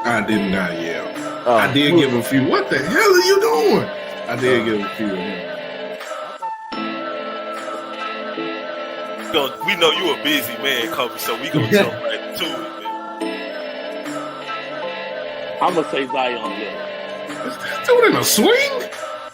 I did not yell. I did give him a few. What the hell are you doing? I did give him a few of them. We know you a busy man, Kobe, so we gonna jump right to it, man. I'm gonna say Zion Little. Is that dude in a swing?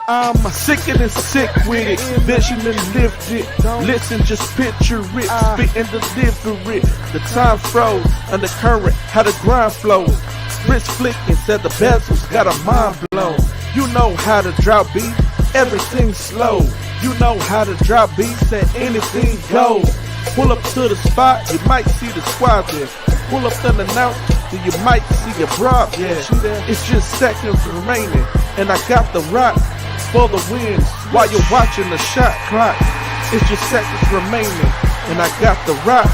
I'm sick and sick with it, vision and lift it. Listen, just picture it, spit and deliver it. The time froze, under current, how the grind flows. Wrist flicking, said the bezels, got a mind blown. You know how to drop beat, everything slow. You know how to drop beat, said anything goes. Pull up to the spot, you might see the squad there. Pull up unannounced, then you might see your broad there. It's just seconds remaining, and I got the rock for the win while you're watching the shot clock. It's just seconds remaining, and I got the rock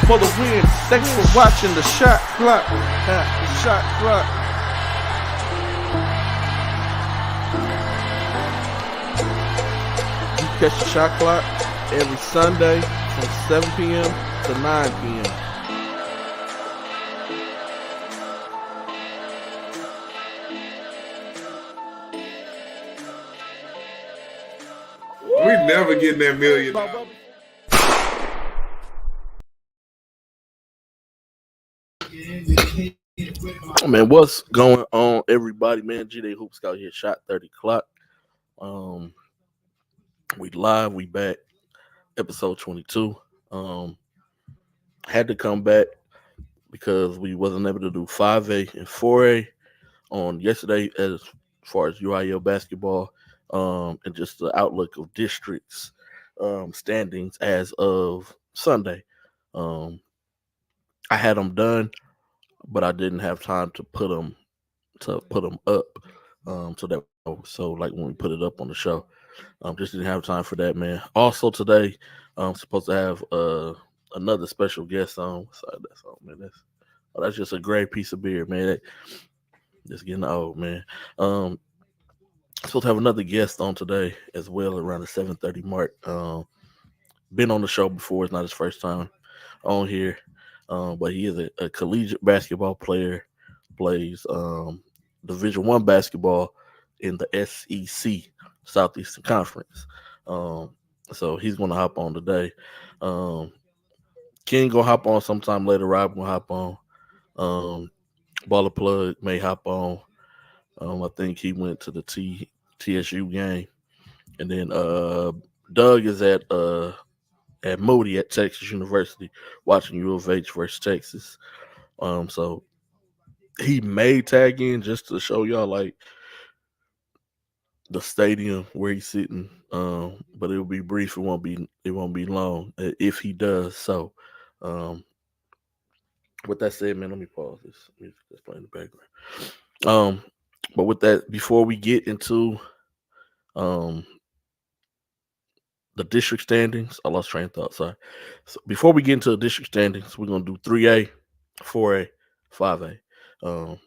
for the win. Thanks for watching the shot clock. Shot clock. You catch the shot clock every Sunday from 7 p.m. to 9 p.m. We never getting that $1 million. Man, what's going on, everybody? Man, G-Day Hoop Scout here, Shot30Clock. We live, we back, episode 22. Had to come back because we wasn't able to do 5A and 4A on yesterday as far as UIL basketball, and just the outlook of districts standings as of Sunday. I had them done, but I didn't have time to put them up. So like when we put it up on the show, just didn't have time for that, man. Also today, I'm supposed to have another special guest on. Sorry, that's all, man. That's just a great piece of beer, man. Just getting old, man. Supposed to have another guest on today as well around the 7:30 mark. Been on the show before. It's not his first time on here, but he is a collegiate basketball player. Plays Division I basketball in the SEC, Southeastern Conference. So he's going to hop on today. King going to hop on sometime later. Rob going to hop on. Baller Plug may hop on. I think he went to the TSU game. And then Doug is at Moody at Texas University watching U of H versus Texas. So he may tag in just to show y'all like the stadium where he's sitting. But it'll be brief. It won't be long if he does. So with that said, man, let me pause this music that's playing in the background. But with that, before we get into the district standings, I lost train of thought. Sorry. So before we get into the district standings, we're gonna do 3A, 4A, 5A. We're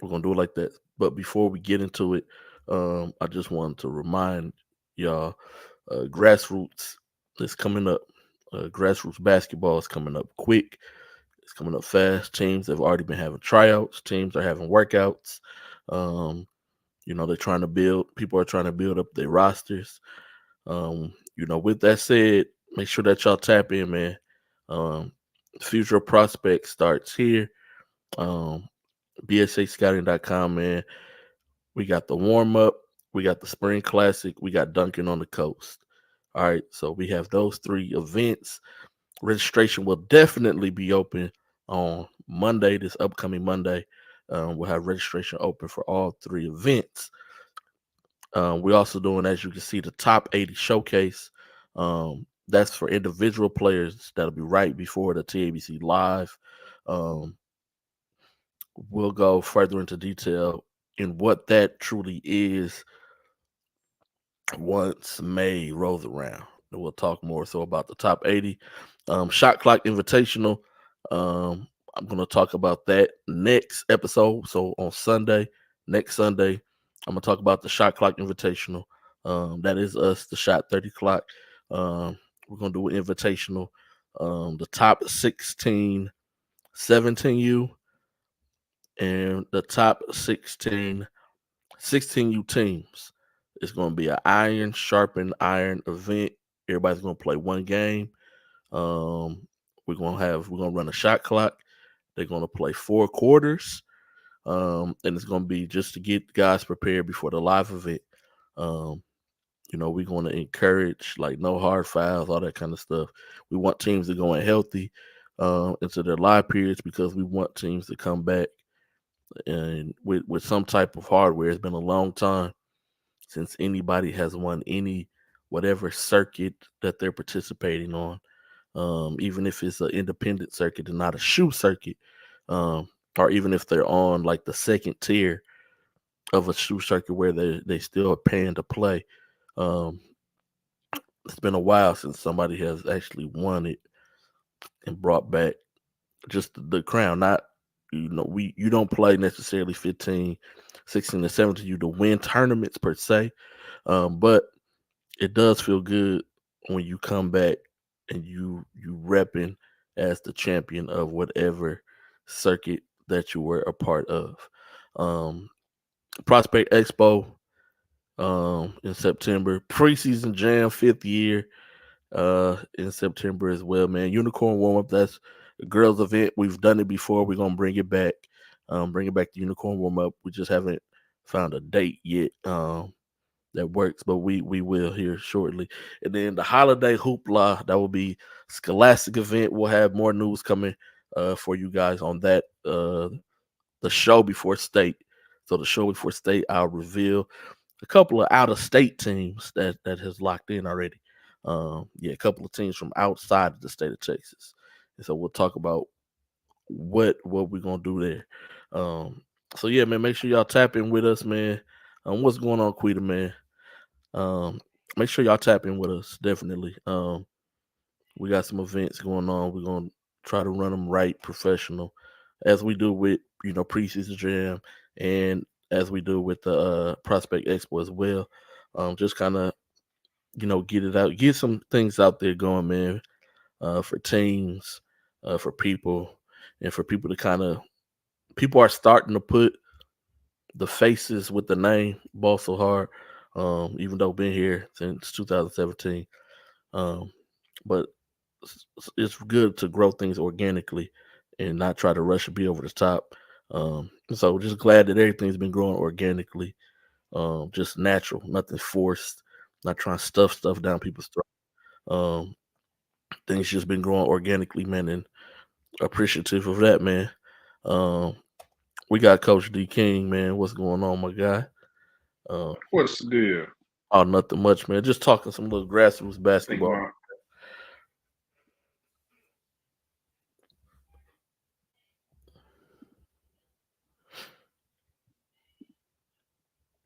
gonna do it like that. But before we get into it, I just wanted to remind y'all, Grassroots is coming up. Grassroots basketball is coming up quick. It's coming up fast. Teams have already been having tryouts. Teams are having workouts. They're trying to build. People are trying to build up their rosters. With that said, make sure that y'all tap in, man. Future Prospect starts here. BSAscouting.com, man. We got the warm-up. We got the Spring Classic. We got Dunking on the Coast. All right, so we have those 3 events. Registration will definitely be open on Monday, this upcoming Monday. We'll have registration open for all 3 events. We're also doing, as you can see, the Top 80 Showcase. That's for individual players. That'll be right before the TABC Live. We'll go further into detail in what that truly is once May rolls around. And we'll talk more so about the Top 80. Shot Clock Invitational. I'm going to talk about that next episode. So on next Sunday, I'm going to talk about the Shot Clock Invitational. That is us, the Shot30Clock. We're going to do an invitational. The top 16, 17U, and the top 16U teams. It's going to be an iron sharpen iron event. Everybody's going to play one game. We're gonna run a shot clock. They're gonna play 4 quarters, and it's gonna be just to get guys prepared before the live event. Um, we're gonna encourage like no hard fouls, all that kind of stuff. We want teams to go in healthy into their live periods because we want teams to come back and with some type of hardware. It's been a long time since anybody has won any whatever circuit that they're participating on. Even if it's an independent circuit and not a shoe circuit, or even if they're on like the second tier of a shoe circuit where they still are paying to play. Um, it's been a while since somebody has actually won it and brought back just the crown. Not you don't play necessarily 15, 16, and 17 you to win tournaments per se, but it does feel good when you come back and you repping as the champion of whatever circuit that you were a part of. Prospect Expo in September, preseason jam 5th year in September as well, man. Unicorn warm up, that's a girls event. We've done it before. We're gonna bring it back. Bring it back to Unicorn warm up. We just haven't found a date yet. That works, but we will here shortly. And then the holiday hoopla, that will be Scholastic event. We'll have more news coming for you guys on that. The show before state. So the show before state, I'll reveal a couple of out of state teams that has locked in already. A couple of teams from outside of the state of Texas. And so we'll talk about what we're gonna do there. So yeah, man, make sure y'all tap in with us, man. What's going on, Quita, man? Make sure y'all tap in with us, definitely. We got some events going on. We're gonna try to run them right, professional, as we do with preseason jam, and as we do with the Prospect Expo as well. Just kind of get it out, get some things out there going, man, for teams, for people, and for people to people are starting to put the faces with the name Ball So Hard, even though been here since 2017. But it's good to grow things organically and not try to rush and be over the top. So just glad that everything's been growing organically, just natural, nothing forced, not trying to stuff down people's throat. Things just been growing organically, man, and appreciative of that, man. We got Coach D King, man. What's going on, my guy? What's the deal? Oh, nothing much, man. Just talking some little grassroots basketball.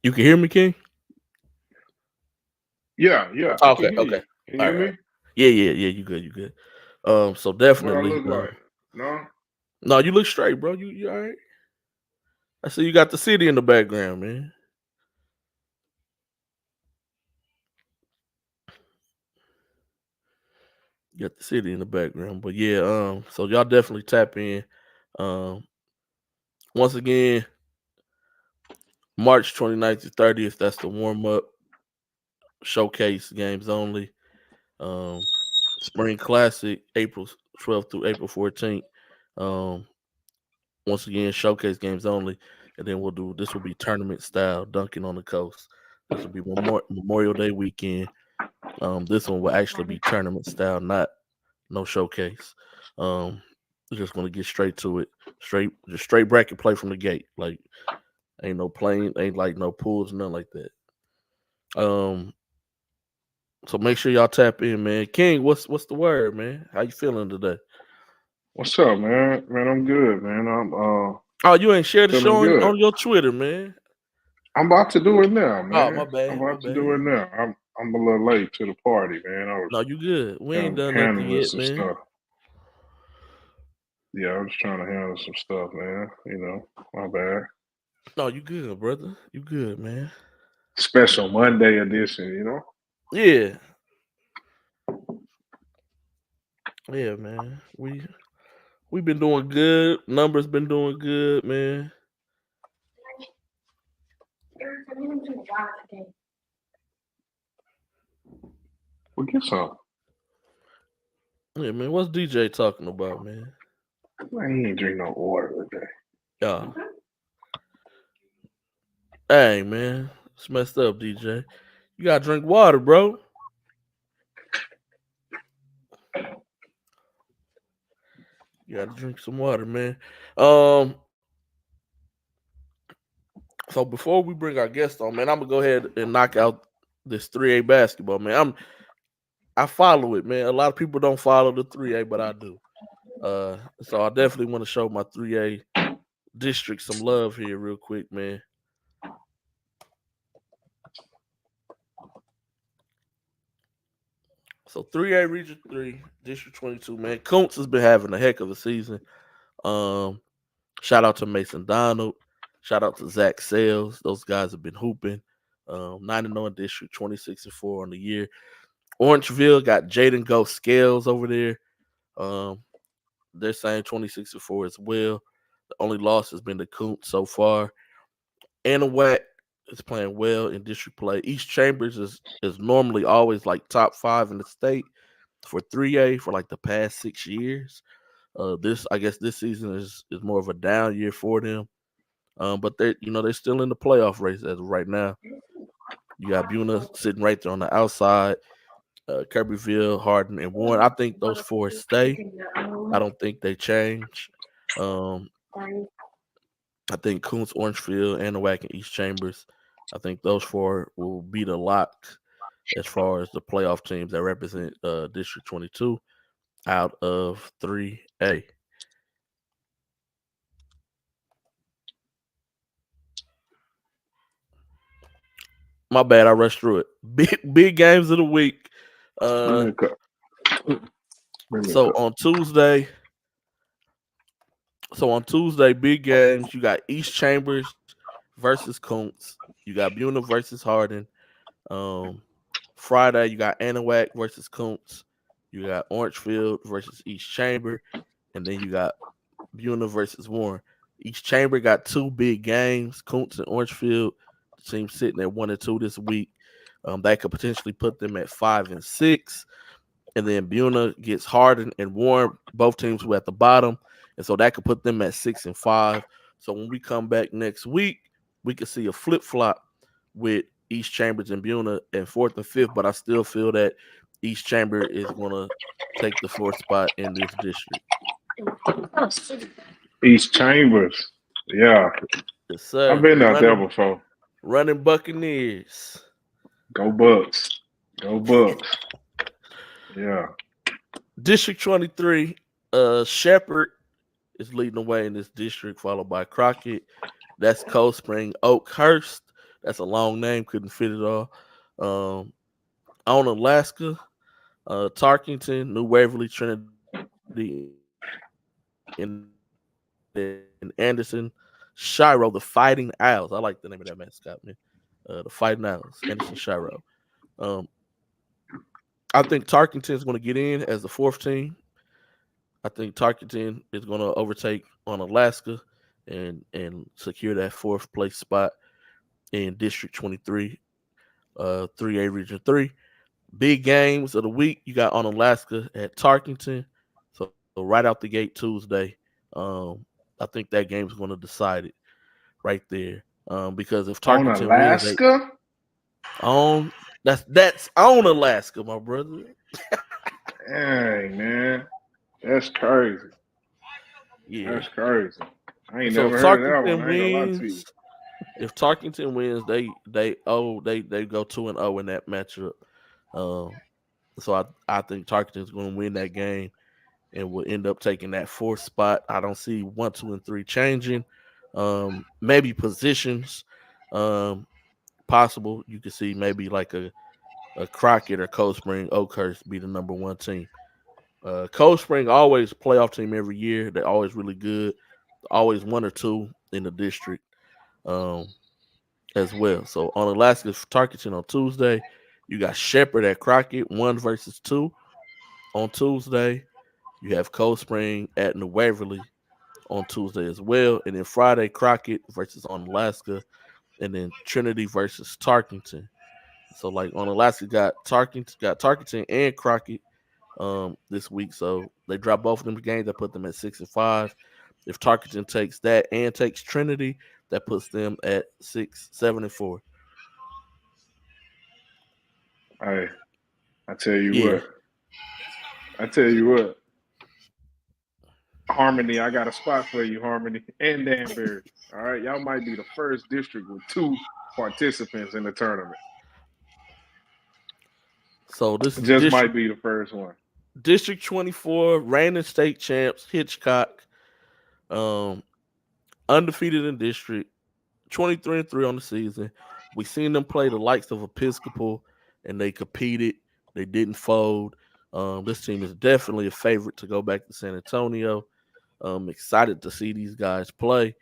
You can hear me, King? Yeah. Okay. Can you hear me? Right. Yeah. You good. So definitely. What I look like? No, you look straight, bro. You all right? I see you got the city in the background, man. You got the city in the background, but yeah. So y'all definitely tap in. Once again, March 29th to 30th. That's the warm up showcase games only. Spring Classic, April 12th through April 14th. Once again, showcase games only, and then this will be tournament style, dunking on the coast. This will be Memorial Day weekend. This one will actually be tournament style, no showcase. Just gonna get straight to it, straight bracket play from the gate. Like ain't no playing, ain't like no pools, nothing like that. So make sure y'all tap in, man. King, what's the word, man? How you feeling today? What's up, man? Man, I'm good, man. Oh, you ain't shared the show on your Twitter, man. I'm about to do it now, man. Oh, my bad. I'm about to do it now. I'm a little late to the party, man. No, you good. We ain't done nothing yet, man. Stuff. Yeah, I was trying to handle some stuff, man. My bad. No, you good, brother. You good, man. Special Monday edition, Yeah. Yeah, man. We've been doing good. Numbers been doing good, man. Well, get some. Yeah, man. What's DJ talking about, man? Man, he ain't drink no water today. Yeah. Hey, man. It's messed up, DJ. You gotta drink water, bro. You gotta drink some water, man. So before we bring our guest on, man, I'm gonna go ahead and knock out this 3A basketball, man. I follow it, man. A lot of people don't follow the 3A, but I do. So I definitely want to show my 3A district some love here, real quick, man. So 3A Region 3, District 22, man. Kuntz has been having a heck of a season. Shout out to Mason Donald. Shout out to Zach Sales. Those guys have been hooping. 9-0 in District, 26-4 on the year. Orangeville got Jaden Go Scales over there. They're saying 26-4 as well. The only loss has been the Kuntz so far. Anahuac is playing well in district play. East Chambers is normally always like top 5 in the state for 3A for like the past 6 years. This season is more of a down year for them. But they're still in the playoff race as of right now. You got Buna sitting right there on the outside. Kirbyville, Hardin, and Warren. I think those 4 stay. I don't think they change. I think Kuntz, Orangefield, Anahuac, and East Chambers. I think those 4 will be the lock as far as the playoff teams that represent District 22 out of 3A. My bad, I rushed through it. Big games of the week. So on Tuesday, big games. You got East Chambers versus Kuntz. You got Buna versus Hardin. Friday, you got Anahuac versus Kuntz. You got Orangefield versus East Chamber. And then you got Buna versus Warren. East Chamber got 2 big games. Kuntz and Orangefield, the team sitting at 1-2 this week. That could potentially put them at 5-6. And then Buna gets Hardin and Warren, both teams who are at the bottom. And so that could put them at 6-5. So when we come back next week, we could see a flip-flop with East Chambers and Buna at 4th and 5th. But I still feel that East Chamber is going to take the 4th spot in this district. East Chambers. Yeah. Yes, sir. I've been out there before. Running Buccaneers. Go Bucks. Go Bucks. Yeah. District 23, Shepherd is leading the way in this district, followed by Crockett. That's Cold Spring, Oakhurst. That's a long name, couldn't fit it all. On Alaska, Tarkington, New Waverly, Trinity, and Anderson, Shiro, the Fighting Owls. I like the name of that mascot, man. The Fighting Owls, Anderson Shiro. I think Tarkington is going to get in as the 4th team. I think Tarkington is going to overtake on Alaska and secure that 4th place spot in District 23, 3A Region 3. Big games of the week. You got on Alaska at Tarkington. So right out the gate Tuesday. I think that game's going to decide it right there. Because if Tarkington on Alaska, that's on Alaska, my brother. Dang, man, that's crazy. Yeah, that's crazy. I ain't never heard of that one. I ain't gonna lie to you. If Tarkington wins, they go 2-0 in that matchup. So I think Tarkington's going to win that game and will end up taking that 4th spot. I don't see 1, 2, and 3 changing. Maybe positions possible. You could see maybe like a Crockett or Cold Spring, Oakhurst be the number 1 team. Cold Spring always playoff team every year. They're always really good. Always 1 or 2 in the district as well. So on Alaska, Tarkington on Tuesday. You got Shepherd at Crockett, 1 versus 2 on Tuesday. You have Cold Spring at New Waverly on Tuesday as well. And then Friday, Crockett versus on Alaska. and then Trinity versus Tarkington. So like on Alaska got Tarkington and Crockett this week. So they drop both of them games. That put them at 6-5. If Tarkington takes that and takes Trinity, that puts them at 6, 7-4. Hey, I tell you Yeah. what. I tell you what. Harmony, I got a spot for you, Harmony, and Danbury. All right, y'all might be the first district with 2 participants in the tournament. So this is Just might be the first one. District 24, reigning state champs, Hitchcock, undefeated in district, 23-3 on the season. We seen them play the likes of Episcopal, and they competed. They didn't fold. This team is definitely a favorite to go back to San Antonio. Excited to see these guys play.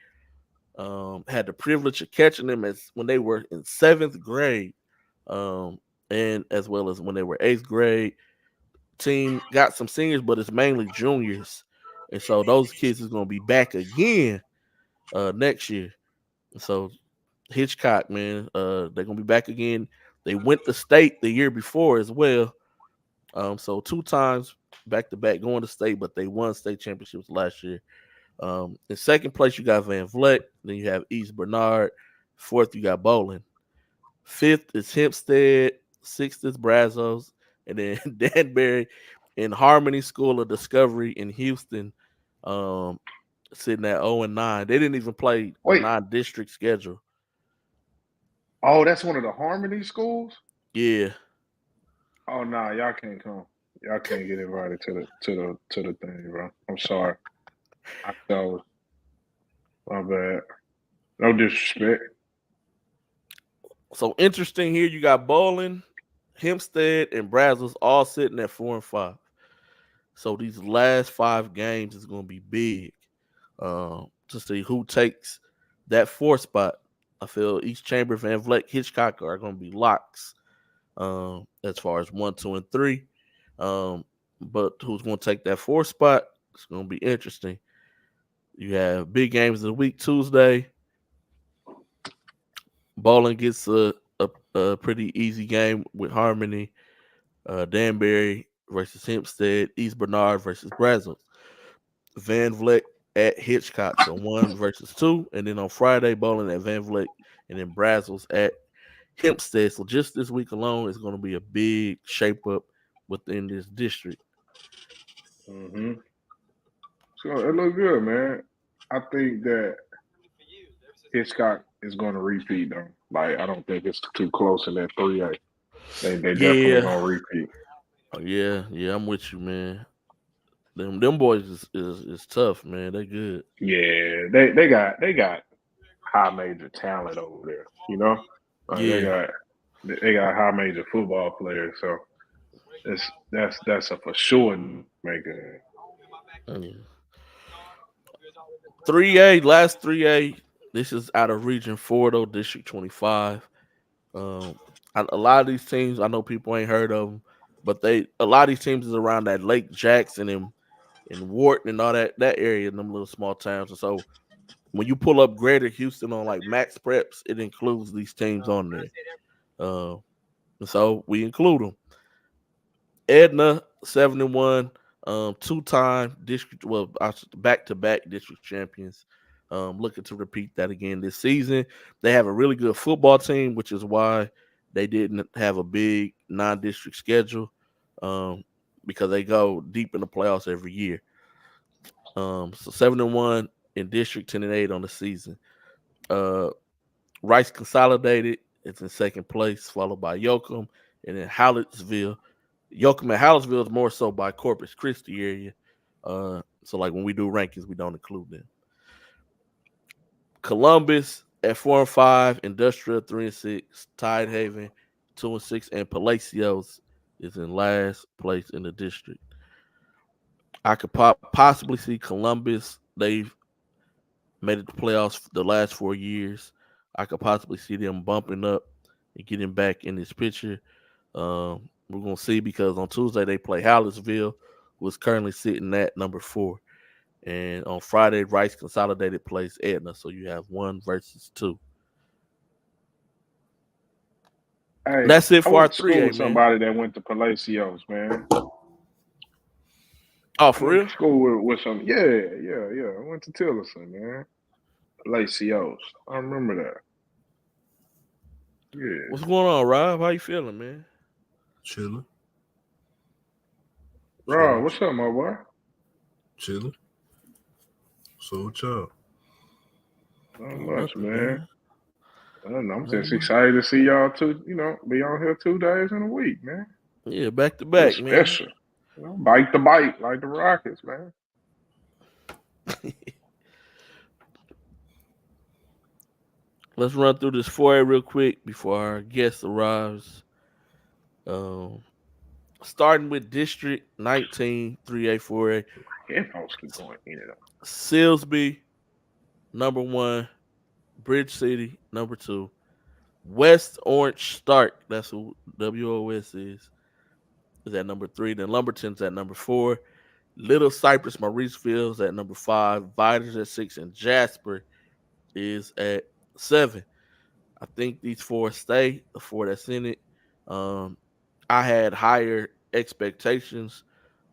Had the privilege of catching them as when they were in 7th grade, and as well as when they were 8th grade. Team got some seniors, but it's mainly juniors, and so those kids is going to be back again next year. So Hitchcock, man, they're gonna be back again. They went to state the year before as well. So 2 times back to back going to state, but they won state championships last year. In 2nd place, you got Van Vleck. Then you have East Bernard. 4th, you got Bowling. 5th is Hempstead. 6th is Brazos. And then Danbury in Harmony School of Discovery in Houston, sitting at 0-9. They didn't even play a non-district schedule. Oh, that's one of the Harmony schools? Yeah. Oh nah, y'all can't come. Y'all can't get invited to the thing, bro. I'm sorry. I thought, my bad. No disrespect. So interesting here, you got Bowling, Hempstead, and Brazos all sitting at 4-5. So these last 5 games is going to be big to see who takes that 4th spot. I feel East Chamber, Van Vleck, Hitchcock are going to be locks as far as 1, 2, and 3. But who's going to take that 4th spot? It's going to be interesting. You have big games of the week Tuesday. Bowling gets a pretty easy game with Harmony. Danbury versus Hempstead. East Bernard versus Brazos. Van Vleck at Hitchcock. So 1 versus 2. And then on Friday, Bowling at Van Vleck. And then Brazos at Hempstead. So just this week alone is going to be a big shape up within this district. Mm-hmm. So it looks good, man. I think that Hitchcock is going to repeat though. Like I don't think it's too close in that 3A. They definitely gonna repeat. Oh, yeah, I'm with you, man. Them boys is tough, man. They good. Yeah, they got high major talent over there. You know, like they got high major football players. So that's a for sure maker. 3A, last 3A. This is out of Region 4 though, District 25. A lot of these teams, I know people ain't heard of them, but a lot of these teams is around that Lake Jackson and Wharton and all that area in them little small towns. And so when you pull up Greater Houston on like Max Preps, it includes these teams on there. And so we include them. Edna 7-1, 2-time district, back-to-back district champions. Looking to repeat that again this season. They have a really good football team, which is why they didn't have a big non-district schedule, because they go deep in the playoffs every year. So 7-1 in district, 10-8 on the season. Rice Consolidated is in 2nd place, followed by Yoakum, and then Hallettsville. Yoakum and Hallettsville is more so by Corpus Christi area. So like when we do rankings, we don't include them. Columbus at 4-5, Industrial 3-6, Tidehaven 2-6, and Palacios is in last place in the district. I could possibly see Columbus. They've made it to playoffs the last 4 years. I could possibly see them bumping up and getting back in this picture. We're going to see because on Tuesday they play Hallettsville, who is currently sitting at number 4. And on Friday, Rice Consolidated plays Edna. So you have 1 versus 2. Hey, That's it I for our went to school 3A, with man. somebody that went to Palacios, man. Oh, I for went real? to school with some. Yeah. I went to Tillerson, man. Palacios. I remember that. Yeah. What's going on, Rob? How you feeling, man? Chilling. Rob, what's up, my boy? Chilling. So what's up? Not much, Nothing, man. I'm just Nothing. excited to see y'all be on here 2 days in a week, man. Yeah, back to It's back, man. special. Bite to bite like the Rockets, man. Let's run through this 4A real quick before our guest arrives. Starting with District 19, 3A, 4A. Headphones keep going in and out. Silsby, number 1. Bridge City, number 2. West Orange Stark, that's who WOS is at number 3. Then Lumberton's at number 4. Little Cypress, Mauriceville is at number 5. Viders at 6. And Jasper is at 7. I think these 4 stay, the 4 that's in it. I had higher expectations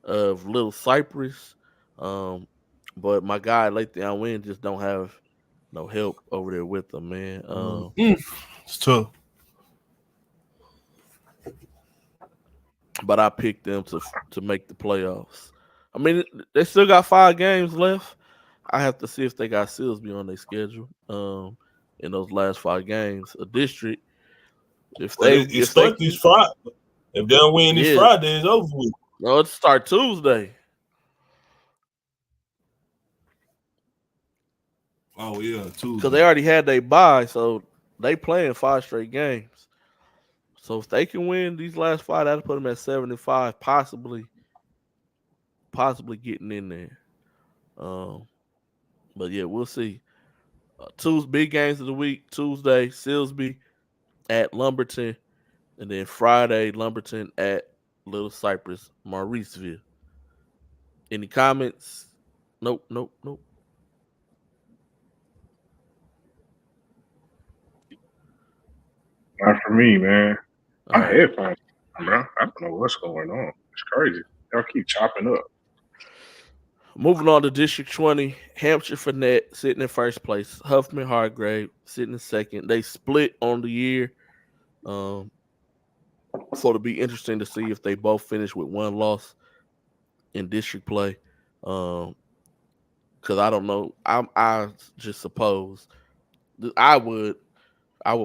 of Little Cypress, but my guy Le'Theon Wynn just don't have no help over there with them, man. It's tough. But I picked them to make the playoffs. I mean, they still got 5 games left. I have to see if they got Silsby on their schedule. In those last 5 games, a district. If they start this Friday, if they don't win this Friday, it's over with. No, it start Tuesday. Oh yeah, Tuesday. Because they already had their bye, so they playing 5 straight games. So if they can win these last 5, that'll put them at 7-5, possibly getting in there. But yeah, we'll see. 2 big games of the week: Tuesday, Silsby at Lumberton, and then Friday, Lumberton at Little Cypress, Mauriceville. Any comments? Nope. Not for me, man. My headphones, bro. I don't know what's going on. It's crazy. Y'all keep chopping up. Moving on to District 20, Hampshire Fournette sitting in first place. Huffman Hargrave sitting in second. They split on the year. So it'll be interesting to see if they both finish with 1 loss in district play. Because I don't know. I just suppose I would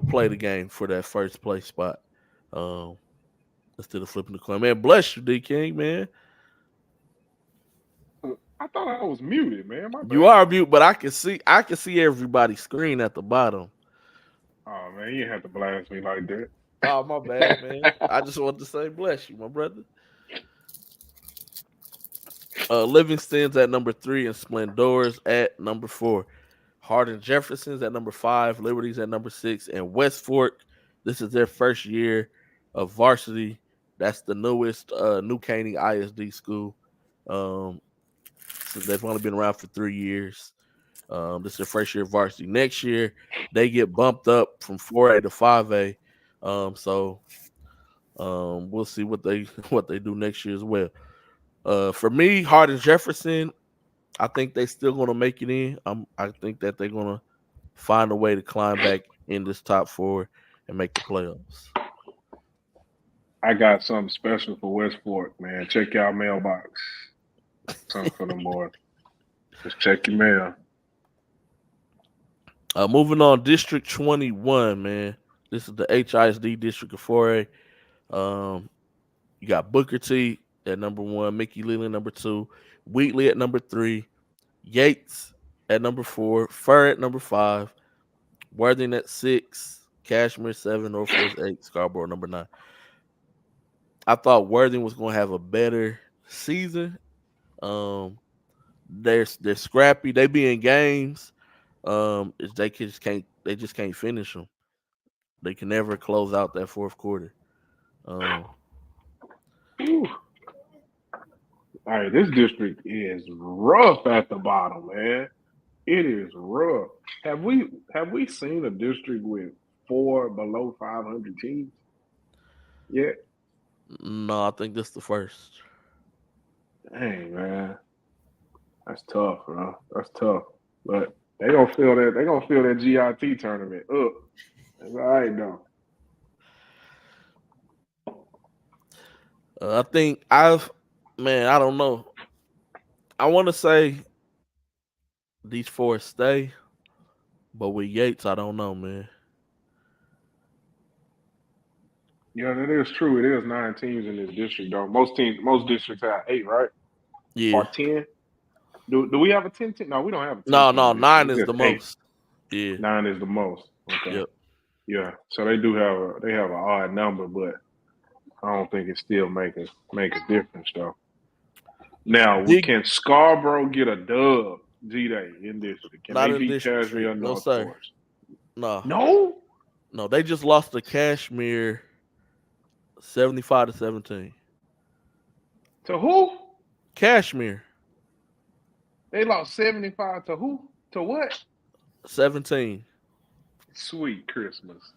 play the game for that first place spot. Instead of flipping the coin. Man, bless you, D King, man. I thought I was muted, man. My bad. You are muted, but I can see everybody's screen at the bottom. Oh man, you didn't have to blast me like that. Oh, my bad, man. I just wanted to say bless you, my brother. Livingston's at number 3 and Splendor's at number 4. Hardin Jefferson's at number 5, Liberty's at number 6, and West Fork, this is their first year of varsity. That's the newest New Caney ISD school. So they've only been around for 3 years. This is their first year of varsity. Next year, they get bumped up from 4A to 5A. So we'll see what they do next year as well. For me, Hardin Jefferson, I think they still going to make it in. I think that they're going to find a way to climb back in this top 4 and make the playoffs. I got something special for West Fork, man. Check y'all mailbox. Something for them boys. Just check your mail. Moving on, District 21, man. This is the HISD district of 4A. You got Booker T at number 1, Mickey Leland number 2, Wheatley at number 3, Yates at number 4, Fur at number 5, Worthing at 6, Cashmere 7, Northwest 8, Scarborough number 9. I thought Worthing was going to have a better season. They're scrappy. They be in games. They just can't finish them. They can never close out that fourth quarter. All right, this district is rough at the bottom, man. It is rough. Have we seen a district with 4 below 500 teams? yet? No, I think this is the first. Dang, man. That's tough, bro. That's tough. But they gonna feel that. They gonna feel that GIT tournament. Ugh. That's all right though. I think man, I don't know. I want to say these four stay, but with Yates, I don't know, man. Yeah, that is true. It is 9 teams in this district, though. Most districts have 8, right? Yeah. Or 10. Do we have a 10 team? No, we don't have a 10 No, team no, district. 9 It's is the just 8. most. Yeah. 9 is the most. Okay. Yep. Yeah. So they do have an odd number, but I don't think it still make a difference though. Now, Big, can Scarborough get a dub G-Day in district? Can not they in beat district Cashmere street. or No, North sir. Forest? No. No. No, they just lost to Kashmir 75-17. To who? Kashmir. They lost 75 to who? To what? 17. Sweet Christmas.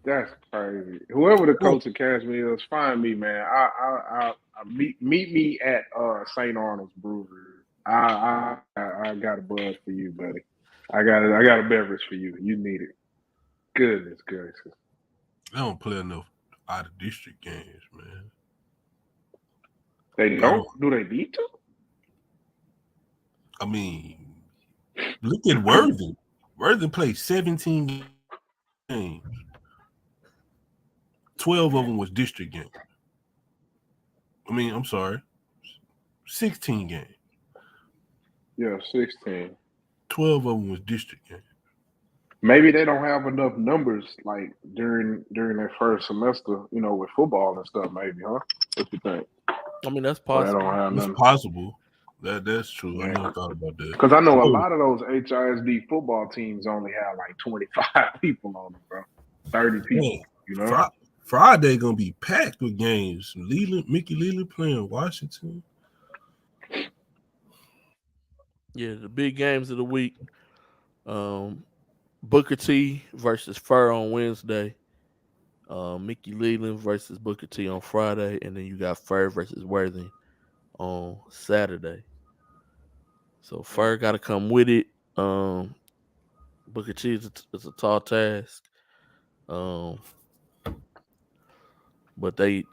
That's crazy. Whoever the coach of Cashmere is, find me, man. I meet me at St. Arnold's Brewery. I got a buzz for you, buddy. I got a beverage for you. You need it. Goodness gracious. They don't play enough out of district games, man. They don't? Do they need to? I mean, look at Worthing. Worthing played 17 games. 12 of them was district games. I mean, I'm sorry. 16 games. Yeah, 16. 12 of them was district games. Maybe they don't have enough numbers like during their first semester, with football and stuff, maybe, huh? What you think? I mean, that's possible. It's possible. That's true. Yeah. I never thought about that. Because I know a lot of those HISD football teams only have like 25 people on them, bro. 30 people, Friday gonna be packed with games. Mickey Leland playing Washington. Yeah, the big games of the week. Booker T versus Fur on Wednesday. Mickey Leland versus Booker T on Friday, and then you got Fur versus Worthing on Saturday. So Fur got to come with it. Booker T is a tall task. But they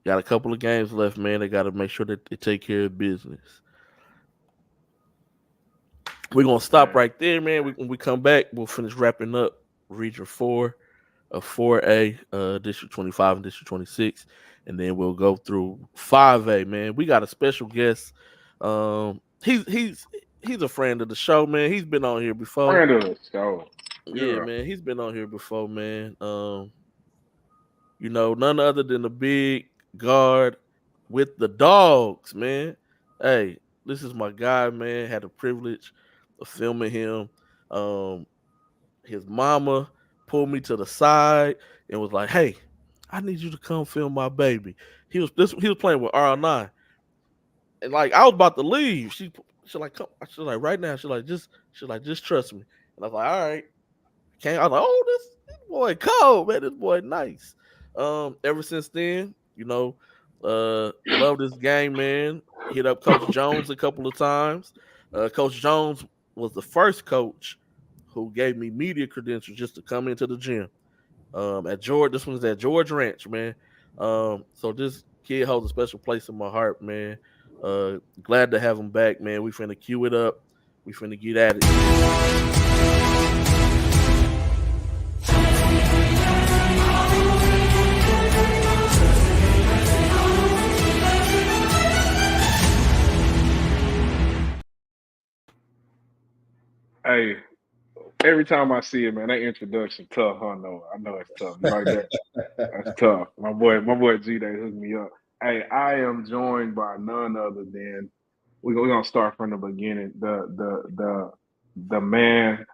got a couple of games left, man. They got to make sure that they take care of business. We're gonna stop right there, man. When we come back, we'll finish wrapping up Region 4 of 4A, District 25 and District 26, and then we'll go through 5A, man. We got a special guest. He's a friend of the show, man. He's been on here before. Friend of the show. Yeah, man. He's been on here before, man. None other than the big guard with the dogs, man. Hey, this is my guy, man. Had the privilege of filming him. His mama pulled me to the side and was like, "Hey, I need you to come film my baby." He was playing with R9, and like I was about to leave. She like, come. She's like, right now. She's like, just trust me. And I was like, all right. I was like, oh, this boy cold, man. This boy nice. Ever since then, love this game, man. Hit up Coach Jones a couple of times. Coach Jones was the first coach who gave me media credentials just to come into the gym. At George, this one's at George Ranch, man. So this kid holds a special place in my heart, man. Glad to have him back, man. We finna cue it up. We finna get at it. Hey, every time I see it, man, that introduction tough. I know it's tough. You like that? That's tough. My boy G-Day hooked me up. Hey, I am joined by none other than we're gonna start from the beginning. The man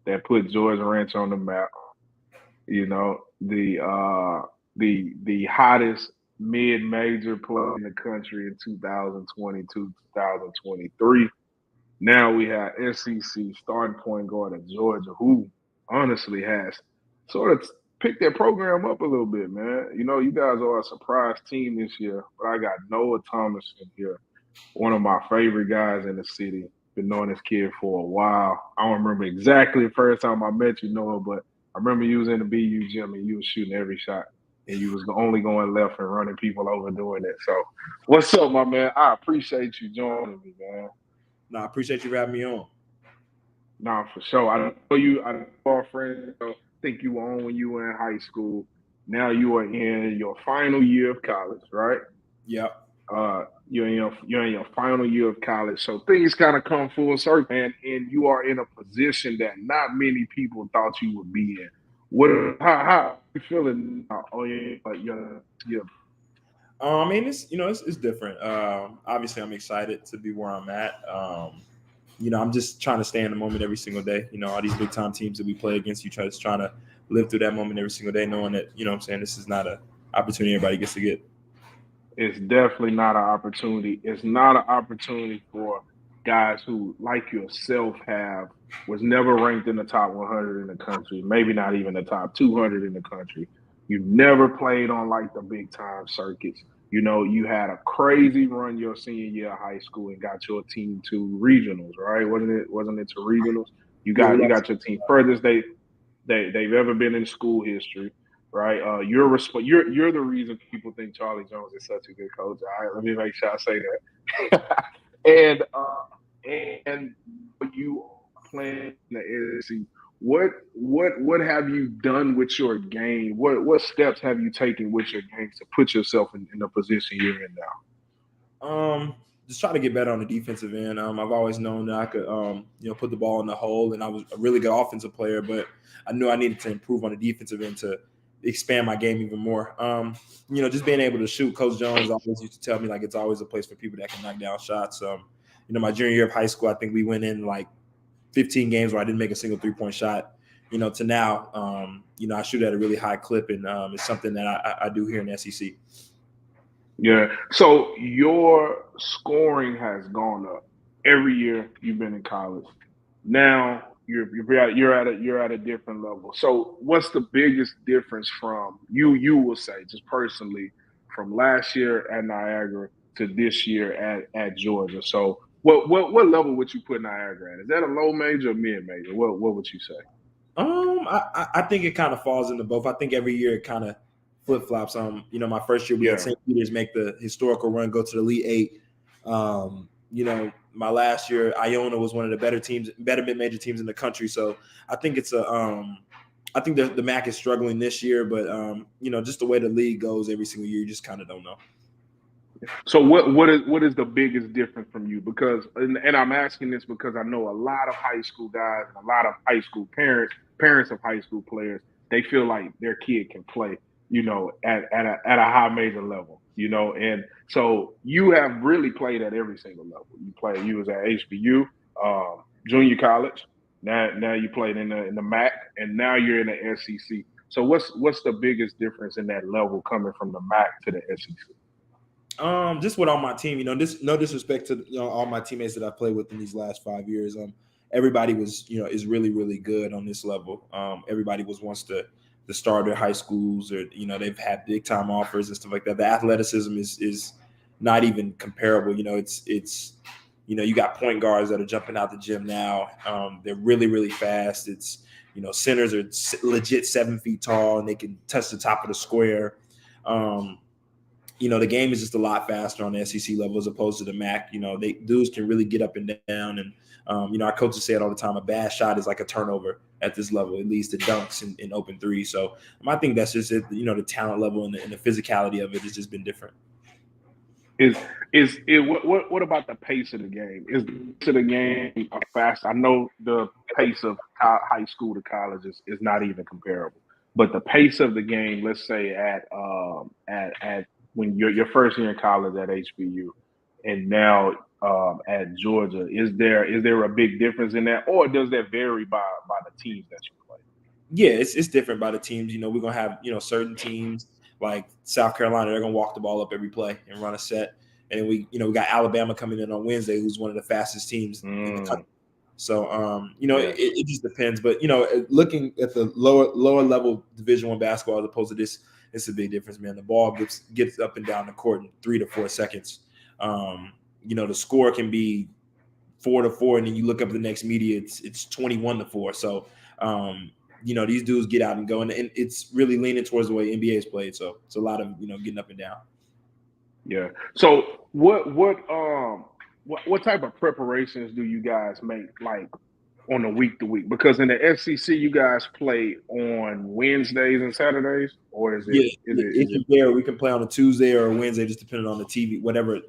that put George Ranch on the map. The hottest mid-major player in the country in 2022, 2023. Now we have SEC starting point guard at Georgia, who honestly has sort of pick that program up a little bit, man. You know, you guys are a surprise team this year, but I got Noah Thomas in here, one of my favorite guys in the city. Been knowing this kid for a while. I don't remember exactly the first time I met you, Noah, but I remember you was in the BU gym and you was shooting every shot, and you was only going left and running people over doing it. So, what's up, my man? I appreciate you joining me, man. No, I appreciate you for having me on. Nah, for sure. I know you. I know our friends. I think you were on when you were in high school. Now you are in your final year of college, right? Yep. You're in your final year of college, so things kind of come full circle, and you are in a position that not many people thought you would be in. How you feeling? Oh yeah, but yeah. I mean, it's different. Obviously, I'm excited to be where I'm at. I'm just trying to stay in the moment every single day. All these big time teams that we play against, just trying to live through that moment every single day, knowing that, what I'm saying, this is not an opportunity everybody gets to get. It's definitely not an opportunity. It's not an opportunity for guys who, like yourself, was never ranked in the top 100 in the country, maybe not even the top 200 in the country. You never played on like the big time circuits. You had a crazy run your senior year of high school and got your team to regionals, right? Wasn't it to regionals? You Yeah, got your team furthest they've ever been in school history, right? You're the reason people think Charlie Jones is such a good coach. All right, let me make sure I say that. and you playing in the SEC. What have you done with your game? What steps have you taken with your game to put yourself in the position you're in now? Just try to get better on the defensive end. I've always known that I could, put the ball in the hole, and I was a really good offensive player, but I knew I needed to improve on the defensive end to expand my game even more. Just being able to shoot. Coach Jones always used to tell me, like, it's always a place for people that can knock down shots. My junior year of high school, I think we went in like 15 games where I didn't make a single 3-point shot. To now, I shoot at a really high clip, and it's something that I do here in the SEC. Yeah. So your scoring has gone up every year you've been in college. Now you're at a different level. So what's the biggest difference from you will say just personally from last year at Niagara to this year at Georgia? So what level would you put Niagara at? Is that a low major or mid major? What would you say? I think it kind of falls into both. I think every year it kind of flip flops. My first year we had St. Peter's make the historical run, go to the Elite Eight. My last year Iona was one of the better mid-major teams in the country. So I think it's I think the MAC is struggling this year, but just the way the league goes every single year, you just kind of don't know. So what is the biggest difference from you? Because and I'm asking this because I know a lot of high school guys and a lot of high school parents of high school players, they feel like their kid can play, at a high major level, and so you have really played at every single level. You was at HBU, junior college. Now you played in the MAC, and now you're in the SEC. So what's the biggest difference in that level coming from the MAC to the SEC? Just with all my team, no disrespect to all my teammates that I played with in these last 5 years. Everybody was, is really, really good on this level. Everybody was once the star of their high schools, or they've had big time offers and stuff like that. The athleticism is not even comparable. It's you got point guards that are jumping out the gym now. They're really, really fast. It's centers are legit 7 feet tall and they can touch the top of the square. The game is just a lot faster on the SEC level as opposed to the MAC. Dudes can really get up and down. And, our coaches say it all the time, a bad shot is like a turnover at this level. It leads to dunks and open threes. So I think that's just it. The talent level and the physicality of it has just been different. What about the pace of the game? Is the pace of the game fast? I know the pace of high school to college is not even comparable. But the pace of the game, let's say at when your first year in college at HBU, and now at Georgia, is there a big difference in that, or does that vary by the teams that you play? Yeah, it's different by the teams. We're gonna have certain teams like South Carolina, they're gonna walk the ball up every play and run a set, and we got Alabama coming in on Wednesday, who's one of the fastest teams in the country. So, Yeah. it just depends. But, looking at the lower level Division I basketball as opposed to this, it's a big difference, man. The ball gets up and down the court in 3 to 4 seconds. The score can be 4-4, and then you look up at the next media, it's 21-4. So, these dudes get out and go, and it's really leaning towards the way NBA is played. So it's a lot of getting up and down. Yeah. So what type of preparations do you guys make, like on a week to week? Because in the SEC, you guys play on Wednesdays and Saturdays, or is it? It can vary. We can play on a Tuesday or a Wednesday, just depending on the TV, whatever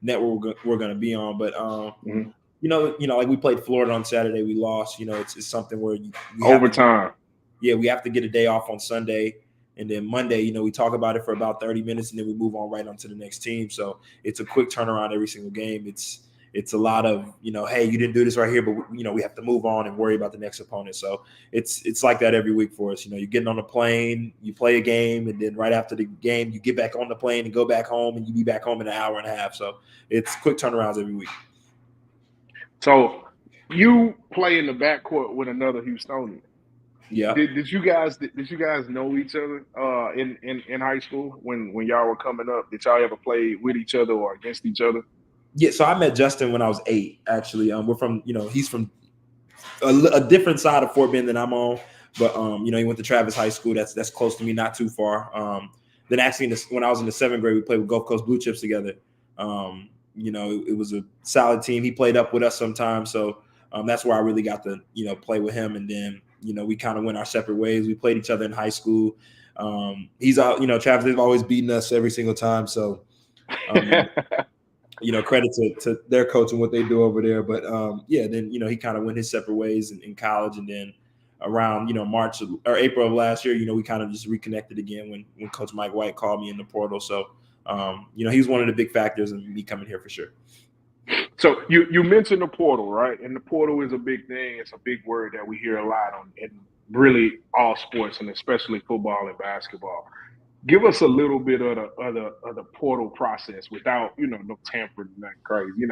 network we're going to be on. But like we played Florida on Saturday, we lost. It's something where overtime. We have to get a day off on Sunday. And then Monday, we talk about it for about 30 minutes, and then we move on right on to the next team. So it's a quick turnaround every single game. It's a lot of, hey, you didn't do this right here, but we have to move on and worry about the next opponent. So it's like that every week for us. You're getting on the plane, you play a game, and then right after the game, you get back on the plane and go back home, and you be back home in an hour and a half. So it's quick turnarounds every week. So you play in the backcourt with another Houstonian. Yeah. Did you guys know each other in high school when y'all were coming up? Did y'all ever play with each other or against each other? Yeah, so I met Justin when I was 8. Actually, we're from he's from a different side of Fort Bend than I'm on, but he went to Travis High School. That's close to me, not too far. Then actually, when I was in the 7th grade, we played with Gulf Coast Blue Chips together. It was a solid team. He played up with us sometimes, so that's where I really got to play with him. And then we kind of went our separate ways. We played each other in high school. He's out. Travis has always beaten us every single time. So, credit to their coach and what they do over there. But then he kind of went his separate ways in college, and then around March or April of last year, we kind of just reconnected again when Coach Mike White called me in the portal. So, he was one of the big factors in me coming here for sure. So you mentioned the portal, right? And the portal is a big thing. It's a big word that we hear a lot on in really all sports, and especially football and basketball. Give us a little bit of the portal process without no tampering, nothing crazy.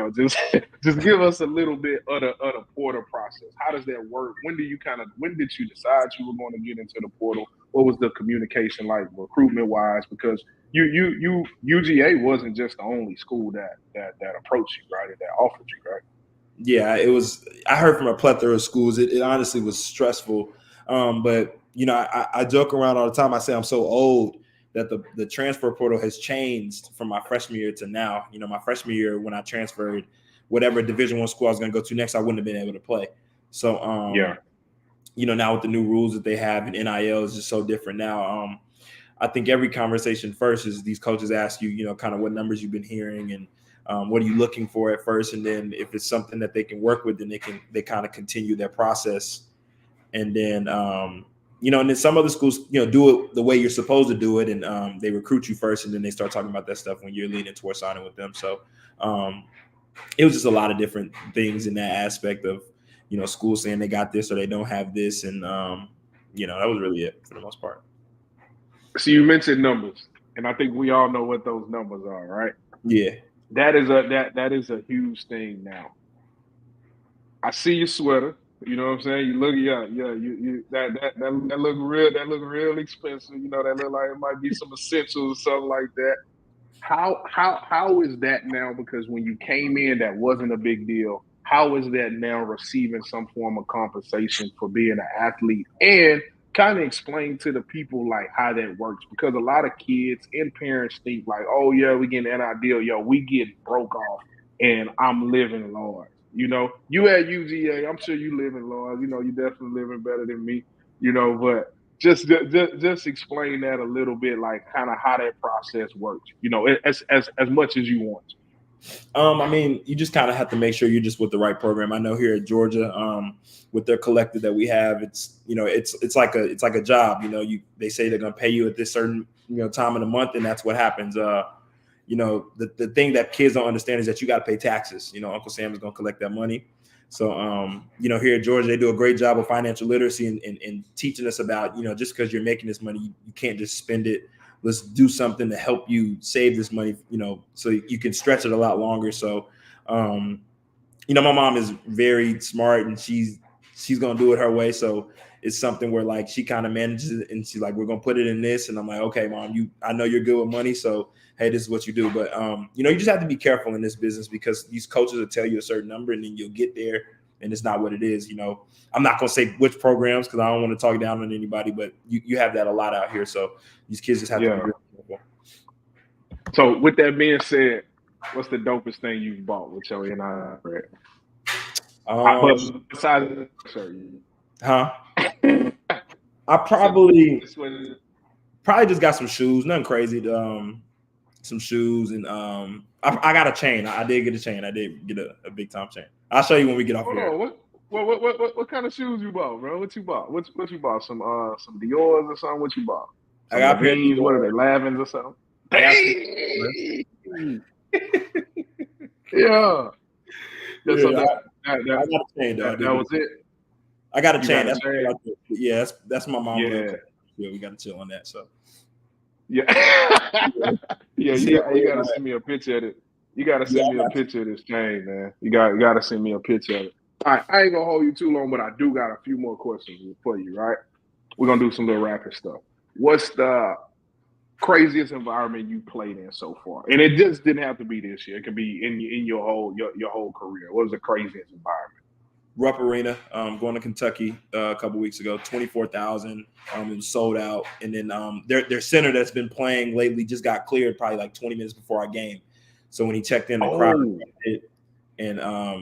Just give us a little bit of the portal process. How does that work? When did you decide you were going to get into the portal? What was the communication like recruitment wise? Because UGA wasn't just the only school that approached you, right? That offered you, right? Yeah, it was. I heard from a plethora of schools. It honestly was stressful. But I joke around all the time. I say I'm so old that the transfer portal has changed from my freshman year to now. My freshman year when I transferred, whatever Division I school I was going to go to next, I wouldn't have been able to play. So now with the new rules that they have in NIL is just so different now. I think every conversation first is these coaches ask you, kind of what numbers you've been hearing and what are you looking for at first, and then if it's something that they can work with, then they kind of continue their process, and then and then some other schools do it the way you're supposed to do it, and they recruit you first, and then they start talking about that stuff when you're leaning towards signing with them. So it was just a lot of different things in that aspect of schools saying they got this or they don't have this, and that was really it for the most part. So you mentioned numbers, and I think we all know what those numbers are, right? Yeah. That is a huge thing now. I see your sweater. You know what I'm saying? You look, you that look real expensive. That look like it might be some essentials or something like that. How is that now? Because when you came in, that wasn't a big deal. How is that now receiving some form of compensation for being an athlete? And kind of explain to the people like how that works, because a lot of kids and parents think like, oh yeah, we getting that deal, we getting broke off, and I'm living large. You at UGA, I'm sure you living large. You definitely living better than me. But just explain that a little bit, like kind of how that process works. As much as you want. You just kind of have to make sure you're just with the right program. I know here at Georgia, with their collective that we have, it's like a job. They say they're gonna pay you at this certain time of the month, and that's what happens. The thing that kids don't understand is that you got to pay taxes. Uncle Sam is gonna collect that money. So here at Georgia, they do a great job of financial literacy and teaching us about just because you're making this money, you can't just spend it. Let's do something to help you save this money, so you can stretch it a lot longer. So, my mom is very smart and she's gonna do it her way. So it's something where like she kind of manages it and she's like, we're gonna put it in this. And I'm like, okay, mom, I know you're good with money, so hey, this is what you do. But you just have to be careful in this business because these coaches will tell you a certain number and then you'll get there and it's not what it is. I'm not gonna say which programs because I don't want to talk down on anybody, but you have that a lot out here. So these kids just have to be real careful. So with that being said, what's the dopest thing you've bought with your NIL, Brad? Besides, huh? I probably just got some shoes, nothing crazy. Some shoes and I got a chain. I did get a chain. I did get a big time chain. I'll show you when we get off here. What kind of shoes you bought, bro? What you bought? What you bought? Some Dior's or something? What you bought? Some I got beans. What are they? Lavins or something? Yeah. I got a chain, dog. That was it. I got a chain. That's my mom. Yeah, we got to chill on that. So yeah, you gotta send me a picture of it. You gotta send me a picture of this chain, man. You gotta send me a picture of it. All right, I ain't gonna hold you too long, but I do got a few more questions for you. Right, we're gonna do some little rapid stuff. What's the craziest environment you played in so far? And it just didn't have to be this year. It could be in your whole career. What was the craziest environment? Rupp Arena, going to Kentucky a couple weeks ago, 24,000. It was sold out. And then their center that's been playing lately just got cleared probably like 20 minutes before our game. So when he checked in, the crowd hit, and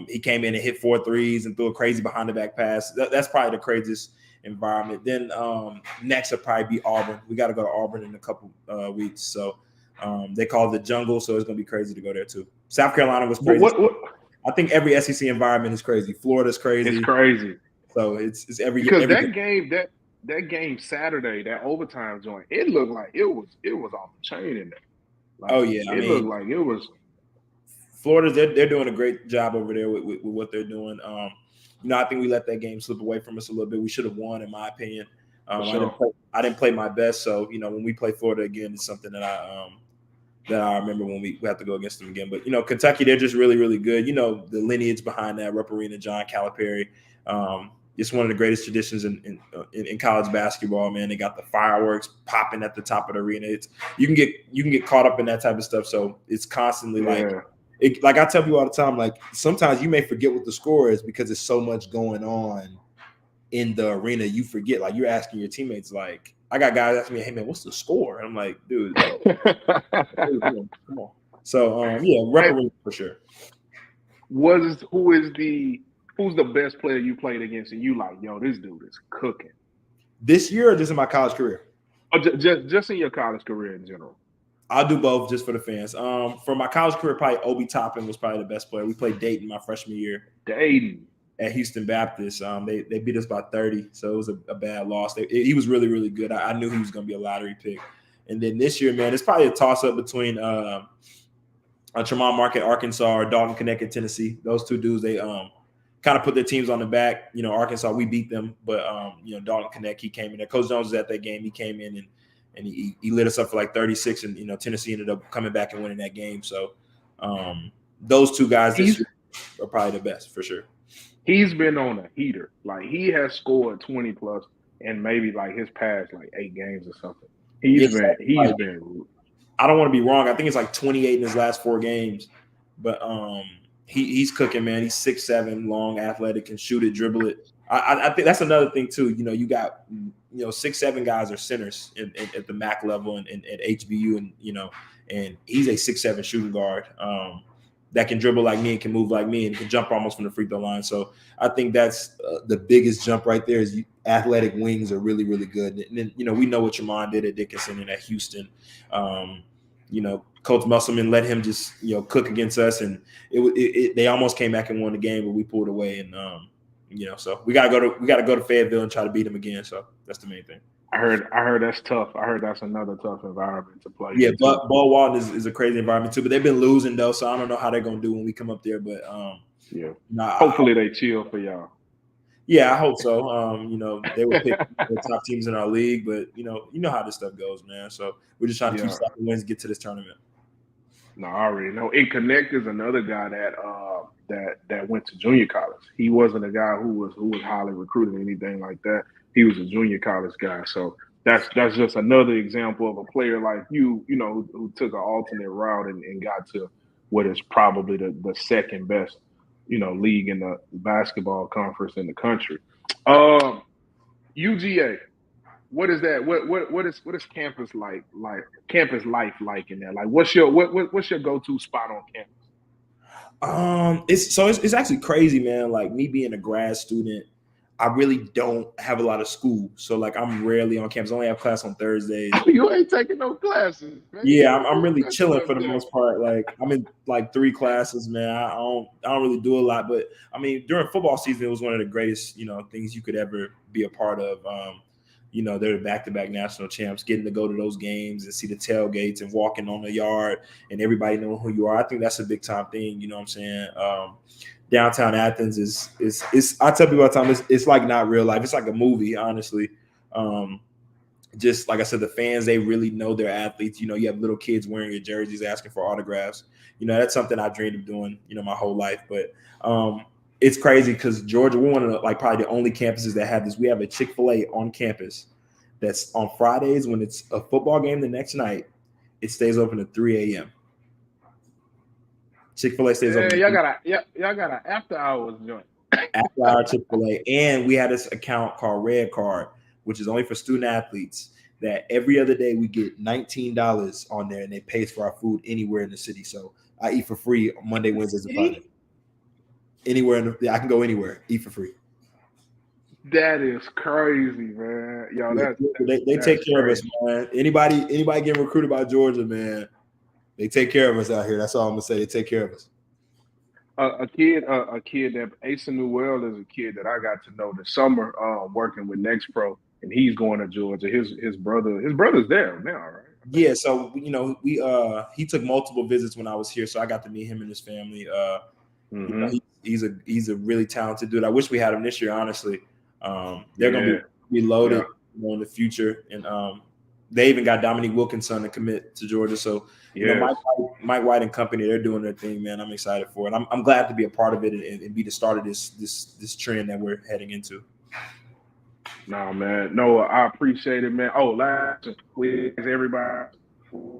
he came in and hit 4 threes and threw a crazy behind the back pass. That's probably the craziest environment. Then next will probably be Auburn. We got to go to Auburn in a couple weeks. So they call it the jungle. So it's going to be crazy to go there too. South Carolina was crazy. I think every SEC environment is crazy. Florida's crazy. It's crazy. So it's every that game Saturday, that overtime joint, it looked like it was off the chain in there. Like, it looked like it was. Florida, they're doing a great job over there with what they're doing. I think we let that game slip away from us a little bit. We should have won, in my opinion. Sure. I didn't play my best, so when we play Florida again, it's something that I remember when we have to go against them again. But Kentucky, they're just really, really good. The lineage behind that, Rupp Arena, John Calipari. It's one of the greatest traditions in college basketball, man. They got the fireworks popping at the top of the arena. You can get caught up in that type of stuff. So it's constantly like I tell people all the time, like sometimes you may forget what the score is because there's so much going on in the arena. You forget, like you're asking your teammates, like I got guys asking me, hey man, what's the score? And I'm like, dude, come on. So Rupp Arena for sure. Who's the best player you played against and you like, yo, this dude is cooking? This year or just in my college career? Oh, just in your college career in general. I'll do both just for the fans. For my college career, probably Obi Toppin was probably the best player. We played Dayton my freshman year. Dayton. At Houston Baptist. They beat us by 30, so it was a bad loss. He was really, really good. I knew he was going to be a lottery pick. And then this year, man, it's probably a toss-up between Tremont Market, Arkansas, or Dalton Connect, Tennessee. Those two dudes, they kind of put their teams on the back. Arkansas, we beat them, but Dalton Connect, he came in there. Coach Jones was at that game. He came in and he lit us up for like 36, and Tennessee ended up coming back and winning that game. So those two guys this year are probably the best for sure. He's been on a heater. Like he has scored 20 plus in maybe like his past like 8 games or something. He's been. I don't want to be wrong. I think it's like 28 in his last 4 games, but he's cooking, man. He's 6'7", long, athletic, can shoot it, dribble it. I think that's another thing too. You got 6'7" guys are centers at the MAC level and at HBU, and he's a 6'7" shooting guard that can dribble like me and can move like me and can jump almost from the free throw line. So I think that's the biggest jump right there. Is athletic wings are really, really good. And then we know what Tremont did at Dickinson and at Houston. Coach Musselman let him just cook against us, and they almost came back and won the game, but we pulled away. And so we gotta go to Fayetteville and try to beat them again. So that's the main thing. I heard that's tough. I heard that's another tough environment to play. Yeah, but Ball Walton is a crazy environment too. But they've been losing though, so I don't know how they're gonna do when we come up there. But hopefully they chill for y'all. Yeah, I hope so. They will pick the top teams in our league, but you know how this stuff goes, man. So we're just trying to keep stacking wins, get to this tournament. No, I already know. And Connect is another guy that that went to junior college. He wasn't a guy who was highly recruited or anything like that. He was a junior college guy. So that's just another example of a player like you know, who took an alternate route and got to what is probably the second best, you know, league in the basketball conference in the country. UGA. What is that? What is campus like campus life like in there? Like what's your go-to spot on campus? It's actually crazy, man. Like me being a grad student, I really don't have a lot of school. So like I'm rarely on campus. I only have class on Thursdays. You ain't taking no classes, man. Yeah, I'm really chilling for the most part. Like I'm in like 3 classes, man. I don't really do a lot, but I mean during football season, it was one of the greatest, you know, things you could ever be a part of. You know, they're the back-to-back national champs, getting to go to those games and see the tailgates and walking on the yard and everybody knowing who you are. I think that's a big time thing. You know what I'm saying? Downtown Athens is I tell people all the time, it's like not real life. It's like a movie, honestly. Just like I said, the fans, they really know their athletes. You know, you have little kids wearing your jerseys, asking for autographs. You know, that's something I dreamed of doing, you know, my whole life. But it's crazy because Georgia, we're one of the, like probably the only campuses that have this. We have a Chick-fil-A on campus that's on Fridays when it's a football game the next night. It stays open at 3 a.m. Chick-fil-A stays open. Y'all got an after hours joint. After our Chick-fil-A, and we had this account called Red Card, which is only for student athletes. That every other day we get $19 on there, and it pays for our food anywhere in the city. So I eat for free on Monday, Wednesdays, and Friday. Anywhere I can go anywhere, eat for free. That is crazy, man. Yo, they take care of us, man. Anybody getting recruited by Georgia, man, they take care of us out here. That's all I'm gonna say. They take care of us. A kid that Asa Newell is a kid that I got to know this summer, working with Next Pro, and he's going to Georgia. His brother's there now, right? Yeah, so you know, he took multiple visits when I was here, so I got to meet him and his family. You know, he's a really talented dude. I wish we had him this year, honestly. They're gonna be loaded, you know, in the future, and they even got Dominique Wilkinson to commit to Georgia. So you know, Mike White and company, they're doing their thing, man. I'm excited for it. I'm glad to be a part of it and be the start of this trend that we're heading into. No, man. No, I appreciate it, man. Oh, last week, everybody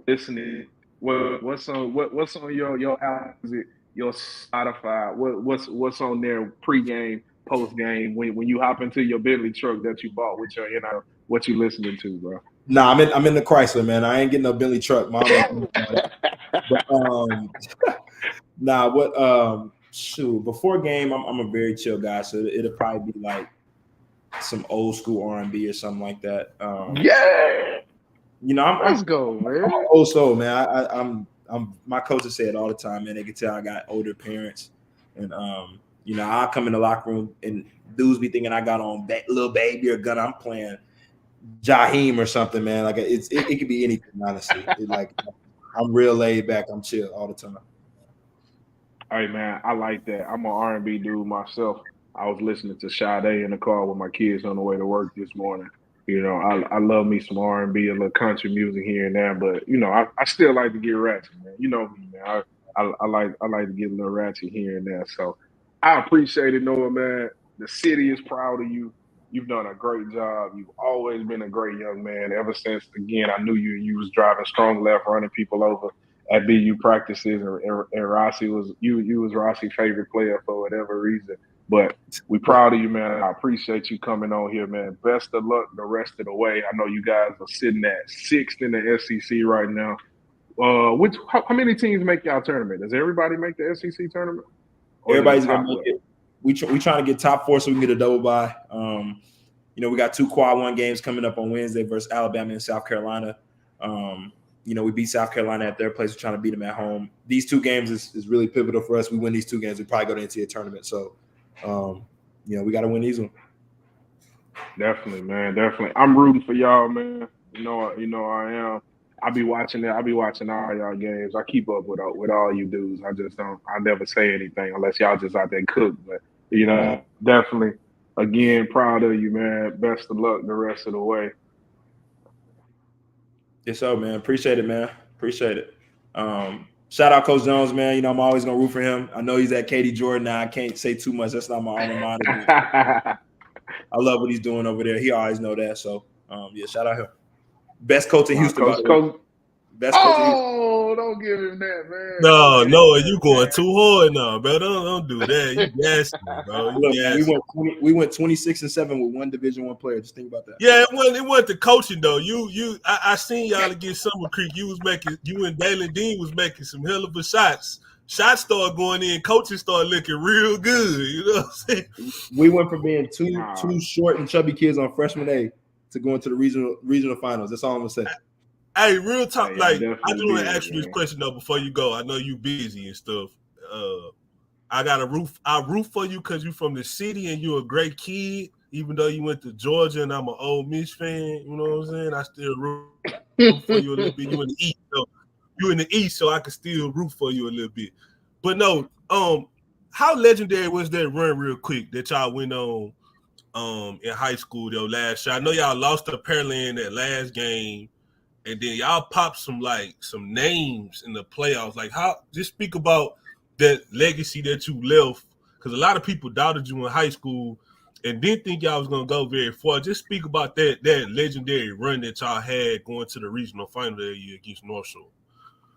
listening. What's on your app? Is it your Spotify? What's on there pregame, postgame when you hop into your Bentley truck that you bought with your, you know, what you listening to, bro? Nah, I'm in the Chrysler, man. I ain't getting no Bentley truck, mom. But shoot, before game, I'm a very chill guy, so it'll probably be like some old school R&B or something like that. You know, let's go, man. I'm old soul, man. I'm my coaches say it all the time, man. They can tell I got older parents, and you know, I come in the locker room and dudes be thinking I got on Lil Baby or Gunna. I'm playing Jaheim or something, man. Like it could be anything, honestly. I'm real laid back. I'm chill all the time. Hey, man, I like that. I'm an R&B dude myself. I was listening to Sade in the car with my kids on the way to work this morning. You know, I love me some R&B, a little country music here and there, but you know, I still like to get ratchet, man. You know me, man. I like to get a little ratchet here and there. So I appreciate it, Noah, man. The city is proud of you. You've done a great job. You've always been a great young man. Ever since, again, I knew you was driving strong left, running people over at BU practices, and Rossi was you was Rossi's favorite player for whatever reason. But we proud of you, man. I appreciate you coming on here, man. Best of luck the rest of the way. I know you guys are sitting at 6th in the SEC right now. How many teams make y'all tournament? Does everybody make the SEC tournament? Everybody's gonna make it. We trying to get top 4 so we can get a double bye. You know, we got 2 quad 1 games coming up on Wednesday versus Alabama and South Carolina. You know, we beat South Carolina at their place. We're trying to beat them at home. These 2 games is really pivotal for us. We win these 2 games, we probably go to the NCAA tournament. So, you know, we got to win these ones. Definitely, man. Definitely. I'm rooting for y'all, man. You know I am. I be watching all y'all games. I keep up with all you dudes. I never say anything unless y'all just out there cook. But, you know, definitely, again, proud of you, man. Best of luck the rest of the way. Yes, so, man. Appreciate it, man. Appreciate it. Shout out Coach Jones, man. You know, I'm always gonna root for him. I know he's at Katie Jordan now. I can't say too much. That's not my alma mater. I love what he's doing over there. He always know that. So, yeah, shout out him. Best coach in Houston. Best coach in Houston. Don't give him that, man. No, you going too hard now, bro. Don't do that. You gassed me, bro. Look, we went 26-7 with one Division I player. Just think about that. Yeah, it went the coaching though. I seen y'all against Summer Creek. You and Dalen Dean was making some hell of a shots. Shots started going in, coaches started looking real good. You know what I'm saying? We went from being two short and chubby kids on freshman A to going to the regional finals. That's all I'm gonna say. Hey, real talk. I do want to ask you this question though before you go. I know you busy and stuff. I root for you because you're from the city and you're a great kid. Even though you went to Georgia and I'm an Ole Miss fan, you know what I'm saying? I still root for you a little bit. You in the East, so you in the East, so I can still root for you a little bit. But no, how legendary was that run, real quick, that y'all went on in high school though last year? I know y'all lost to Pearland that last game. And then y'all popped some names in the playoffs. Like, just speak about that legacy that you left, because a lot of people doubted you in high school and didn't think y'all was gonna go very far. Just speak about that legendary run that y'all had going to the regional final that year against North Shore.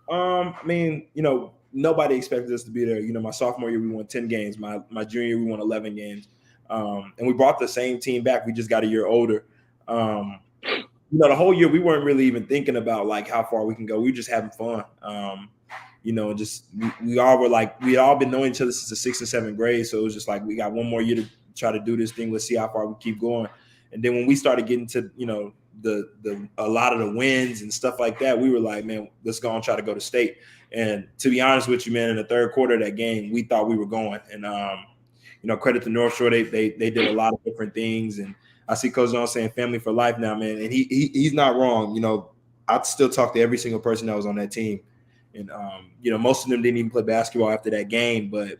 I mean, you know, nobody expected us to be there. You know, my sophomore year we won 10 games. My junior year we won 11 games, and we brought the same team back. We just got a year older. You know, the whole year we weren't really even thinking about like how far we can go. We were just having fun. You know, just we all were like, we had all been knowing each other since the 6th and 7th grade. So it was just like, we got one more year to try to do this thing. Let's see how far we keep going. And then when we started getting to, you know, a lot of the wins and stuff like that, we were like, man, let's go and try to go to state. And to be honest with you, man, in the third quarter of that game, we thought we were going. And you know, credit to North Shore, they did a lot of different things. And I see Coach Jones saying family for life now, man. And he's not wrong. You know, I still talk to every single person that was on that team. And, you know, most of them didn't even play basketball after that game. But,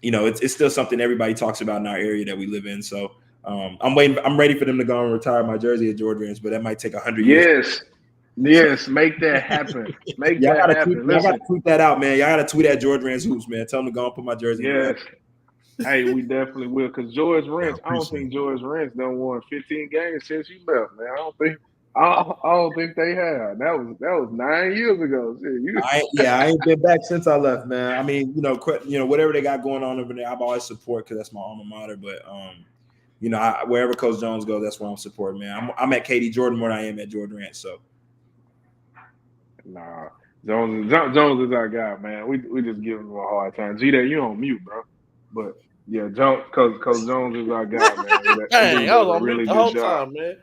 you know, it's still something everybody talks about in our area that we live in. So I'm ready for them to go and retire my jersey at George Ranch, but that might take 100 years. Yes, make that happen. Make that happen. Y'all got to tweet that out, man. Y'all got to tweet at George Ranch Hoops, man. Tell them to go and put my jersey Yes. Hey, we definitely will, because George Ranch, I don't think George Ranch done won 15 games since you left, man. I don't think they have. That was 9 years ago. I ain't been back since I left, man. I mean, you know, whatever they got going on over there, I've always support because that's my alma mater. But you know, wherever Coach Jones goes, that's where I'm supporting, man. I'm at Katie Jordan more than I am at George Ranch. So, nah, Jones is our guy, man. We just give him a hard time. G-Day, you on mute, bro. But yeah, Coach Jones is our guy, man. Dang, I was on mute the whole time, man.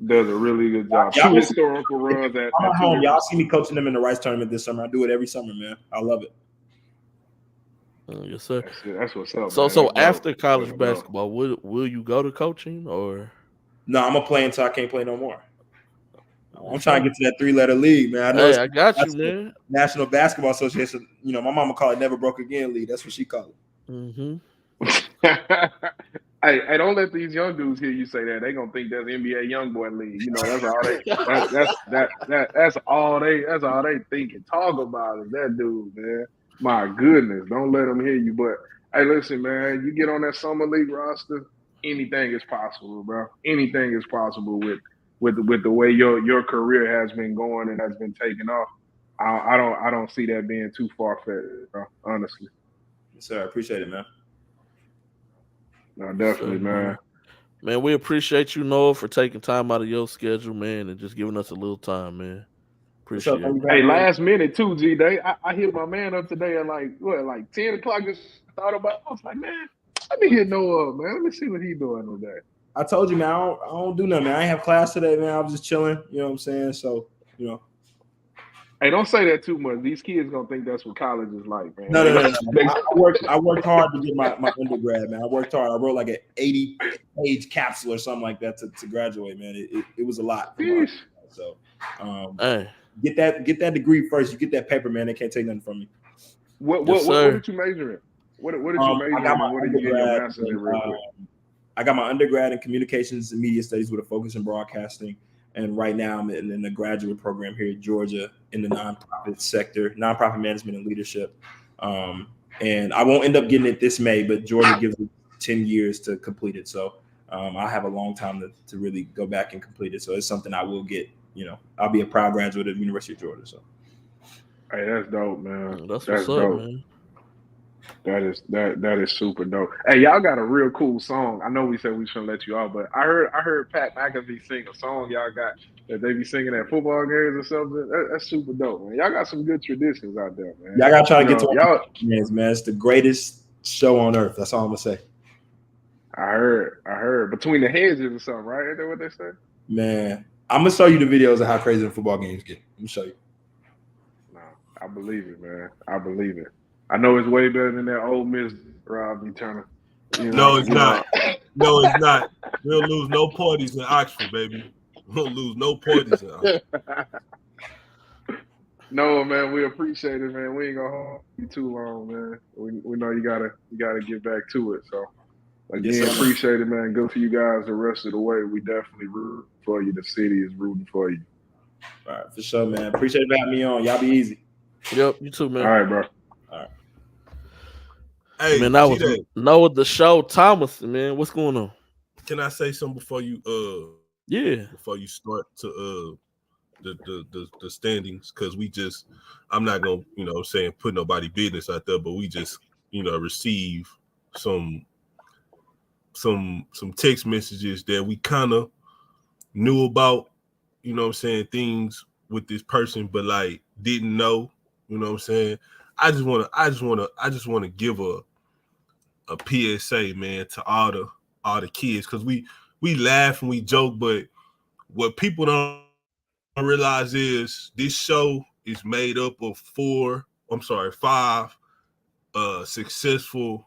Does a really good job. Two historical runs at home. Y'all see me coaching them in the Rice tournament this summer. I do it every summer, man. I love it. Yes, sir. That's what's up. So after college basketball, will you go to coaching or? No, I'm gonna play until I can't play no more. I'm trying to get to that 3-letter league, man. I know I got you, man. National Basketball Association. You know, my mama call it "Never Broke Again" league. That's what she called it. Mm-hmm. Hey, don't let these young dudes hear you say that. They gonna think that's NBA YoungBoy league. You know, that's all they. That's all they think and talk about is that dude, man. My goodness, don't let them hear you. But hey, listen, man, you get on that summer league roster, anything is possible, bro. Anything is possible with the way your career has been going and has been taking off. I don't see that being too far-fetched, bro, honestly. Yes, sir. I appreciate it, man. No, definitely, man. Man, we appreciate you, Noah, for taking time out of your schedule, man, and just giving us a little time, man. Appreciate it. Hey, last minute too, G-Day. I hit my man up today at like 10 o'clock. Just thought about it. I was like, man, let me hit Noah up, man. Let me see what he's doing today. I told you, man, I don't do nothing, man. I ain't have class today, man. I was just chilling. You know what I'm saying? So, you know. Hey, don't say that too much. These kids gonna think that's what college is like, man. No. I worked hard to get my undergrad, man. I worked hard. I wrote like an 80-page capsule or something like that to graduate, man. It was a lot. So, get that degree first. You get that paper, man. They can't take nothing from me. What did you major in? What did you major in? What did you get your master's in real quick? I got my undergrad in communications and media studies with a focus in broadcasting. And right now I'm in the graduate program here at Georgia in the nonprofit sector, nonprofit management and leadership. And I won't end up getting it this May, but Georgia gives me 10 years to complete it. So I have a long time to really go back and complete it. So it's something I will get, I'll be a proud graduate of the University of Georgia. So. Hey, that's dope, man. That's what's up, dope. man. That is super dope. Hey, y'all got a real cool song. I know we said we shouldn't let you off, but I heard Pat McAfee sing a song y'all got that they be singing at football games or something. That's super dope, man. Y'all got some good traditions out there, man. Y'all gotta try to get to y'all. Man, it's the greatest show on earth. That's all I'm gonna say. I heard between the hedges or something, right? Is that what they say? Man, I'm gonna show you the videos of how crazy the football games get. Let me show you. No, I believe it, man. I believe it. I know it's way better than that Ole Miss Rob Turner. No, it's not. No, it's not. We'll lose no parties in Oxford, baby. We'll lose no parties in Oxford. No, man, we appreciate it, man. We ain't gonna hold you too long, man. We know you gotta get back to it. So again, appreciate it, man. Good for you guys the rest of the way. We definitely root for you. The city is rooting for you. All right, for sure, man. Appreciate you having me on. Y'all be easy. Yep, you too, man. All right, bro. All right. Hey, man, that was Noah the Show Thomas, man. What's going on? Can I say something before you before you start to the standings? Because I'm not gonna put nobody business out there, but we just receive some text messages that we kind of knew about, things with this person, but like didn't know, I just want to give a PSA, man, to all the kids, because we laugh and we joke, but what people don't realize is this show is made up of 5 successful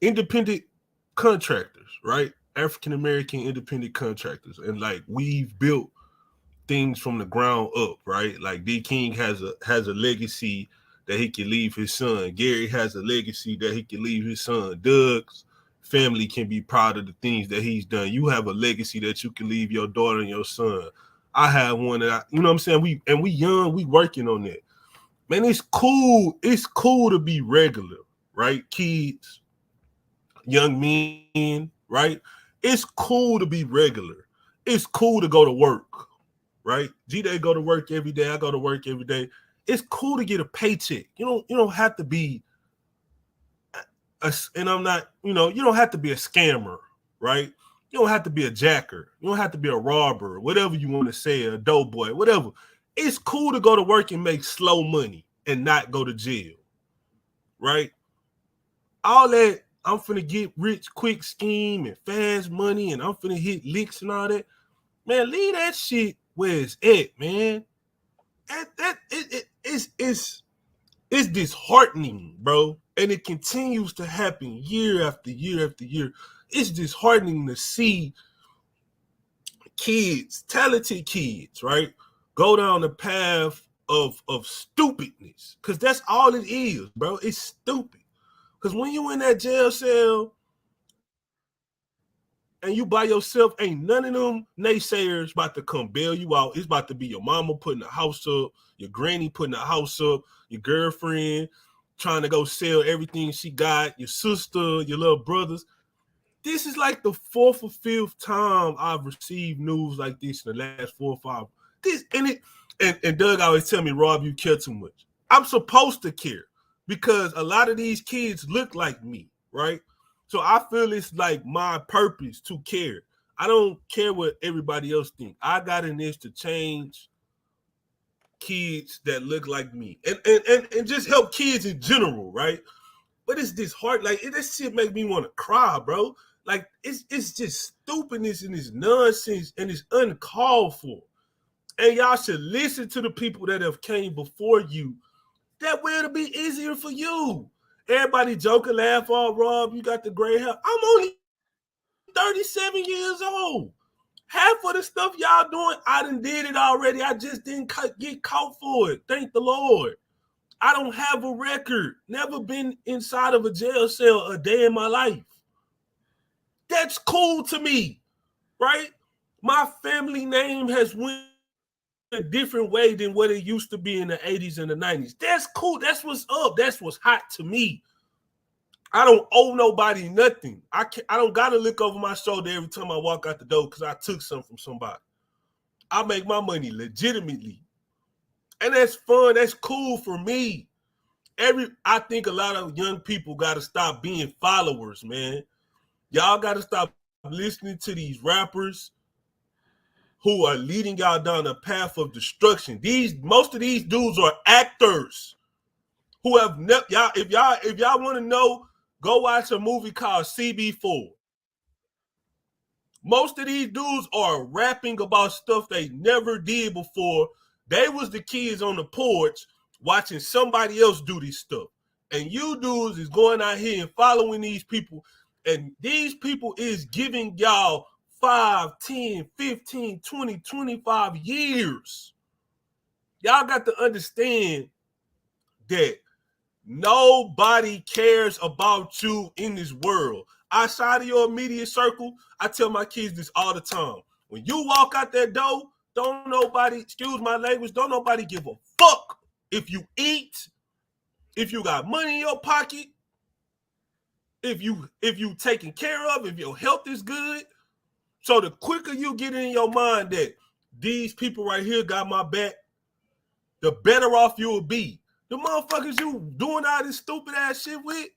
independent contractors, right? African American independent contractors, and like we've built things from the ground up, right? Like D King has a legacy that he can leave his son. Gary has a legacy that he can leave his son. Doug's family can be proud of the things that he's done. You have a legacy that you can leave your daughter and your son. I have one that you know what I'm saying? We young, we working on that. Man, it's cool. It's cool to be regular, right? Kids, young men, right? It's cool to be regular. It's cool to go to work, right? G-Day go to work every day. I go to work every day. It's cool to get a paycheck. You don't have to be and I'm not, you don't have to be a scammer, right? You don't have to be a jacker. You don't have to be a robber, whatever you want to say, a dope boy, whatever. It's cool to go to work and make slow money and not go to jail, right? All that I'm finna get rich quick scheme and fast money and I'm finna hit licks and all that. Man, leave that shit where it's at, man. It's disheartening, bro. And it continues to happen year after year after year. It's disheartening to see kids, talented kids, right, go down the path of stupidness. Because that's all it is, bro. It's stupid. Because when you in that jail cell and you by yourself, ain't none of them naysayers about to come bail you out. It's about to be your mama putting the house up, your granny putting the house up, your girlfriend trying to go sell everything she got, your sister, your little brothers. This is like the 4th or 5th time I've received news like this in the last 4 or 5. And Doug always tell me, Rob, you care too much. I'm supposed to care because a lot of these kids look like me, right? So I feel it's like my purpose to care. I don't care what everybody else thinks. I got in this to change kids that look like me and just help kids in general, right? But it's disheartening. Like this shit make me want to cry, bro. Like it's just stupidness and it's nonsense and it's uncalled for. And y'all should listen to the people that have came before you. That way it'll be easier for you. Everybody joking, laugh, oh, Rob, you got the gray hair. I'm only 37 years old. Half of the stuff y'all doing, I done did it already. I just didn't get caught for it. Thank the Lord. I don't have a record. Never been inside of a jail cell a day in my life. That's cool to me, right? My family name has went a different way than what it used to be in the 80s and the 90s. That's cool. That's what's up. That's what's hot to me. I don't owe nobody nothing. I don't gotta look over my shoulder every time I walk out the door because I took something from somebody. I make my money legitimately. And that's fun. That's cool for me. I think a lot of young people gotta stop being followers, man. Y'all gotta stop listening to these rappers who are leading y'all down a path of destruction. Most of these dudes are actors who have y'all. If y'all want to know, go watch a movie called CB4. Most of these dudes are rapping about stuff they never did before. They was the kids on the porch watching somebody else do this stuff. And you dudes is going out here and following these people. And these people is giving y'all 5, 10, 15, 20, 25 years. Y'all got to understand that nobody cares about you in this world. Outside of your immediate circle, I tell my kids this all the time. When you walk out that door, don't nobody, excuse my language, don't nobody give a fuck if you eat, if you got money in your pocket, if you taken care of, if your health is good. So the quicker you get in your mind that these people right here got my back, the better off you will be. The motherfuckers you doing all this stupid ass shit with,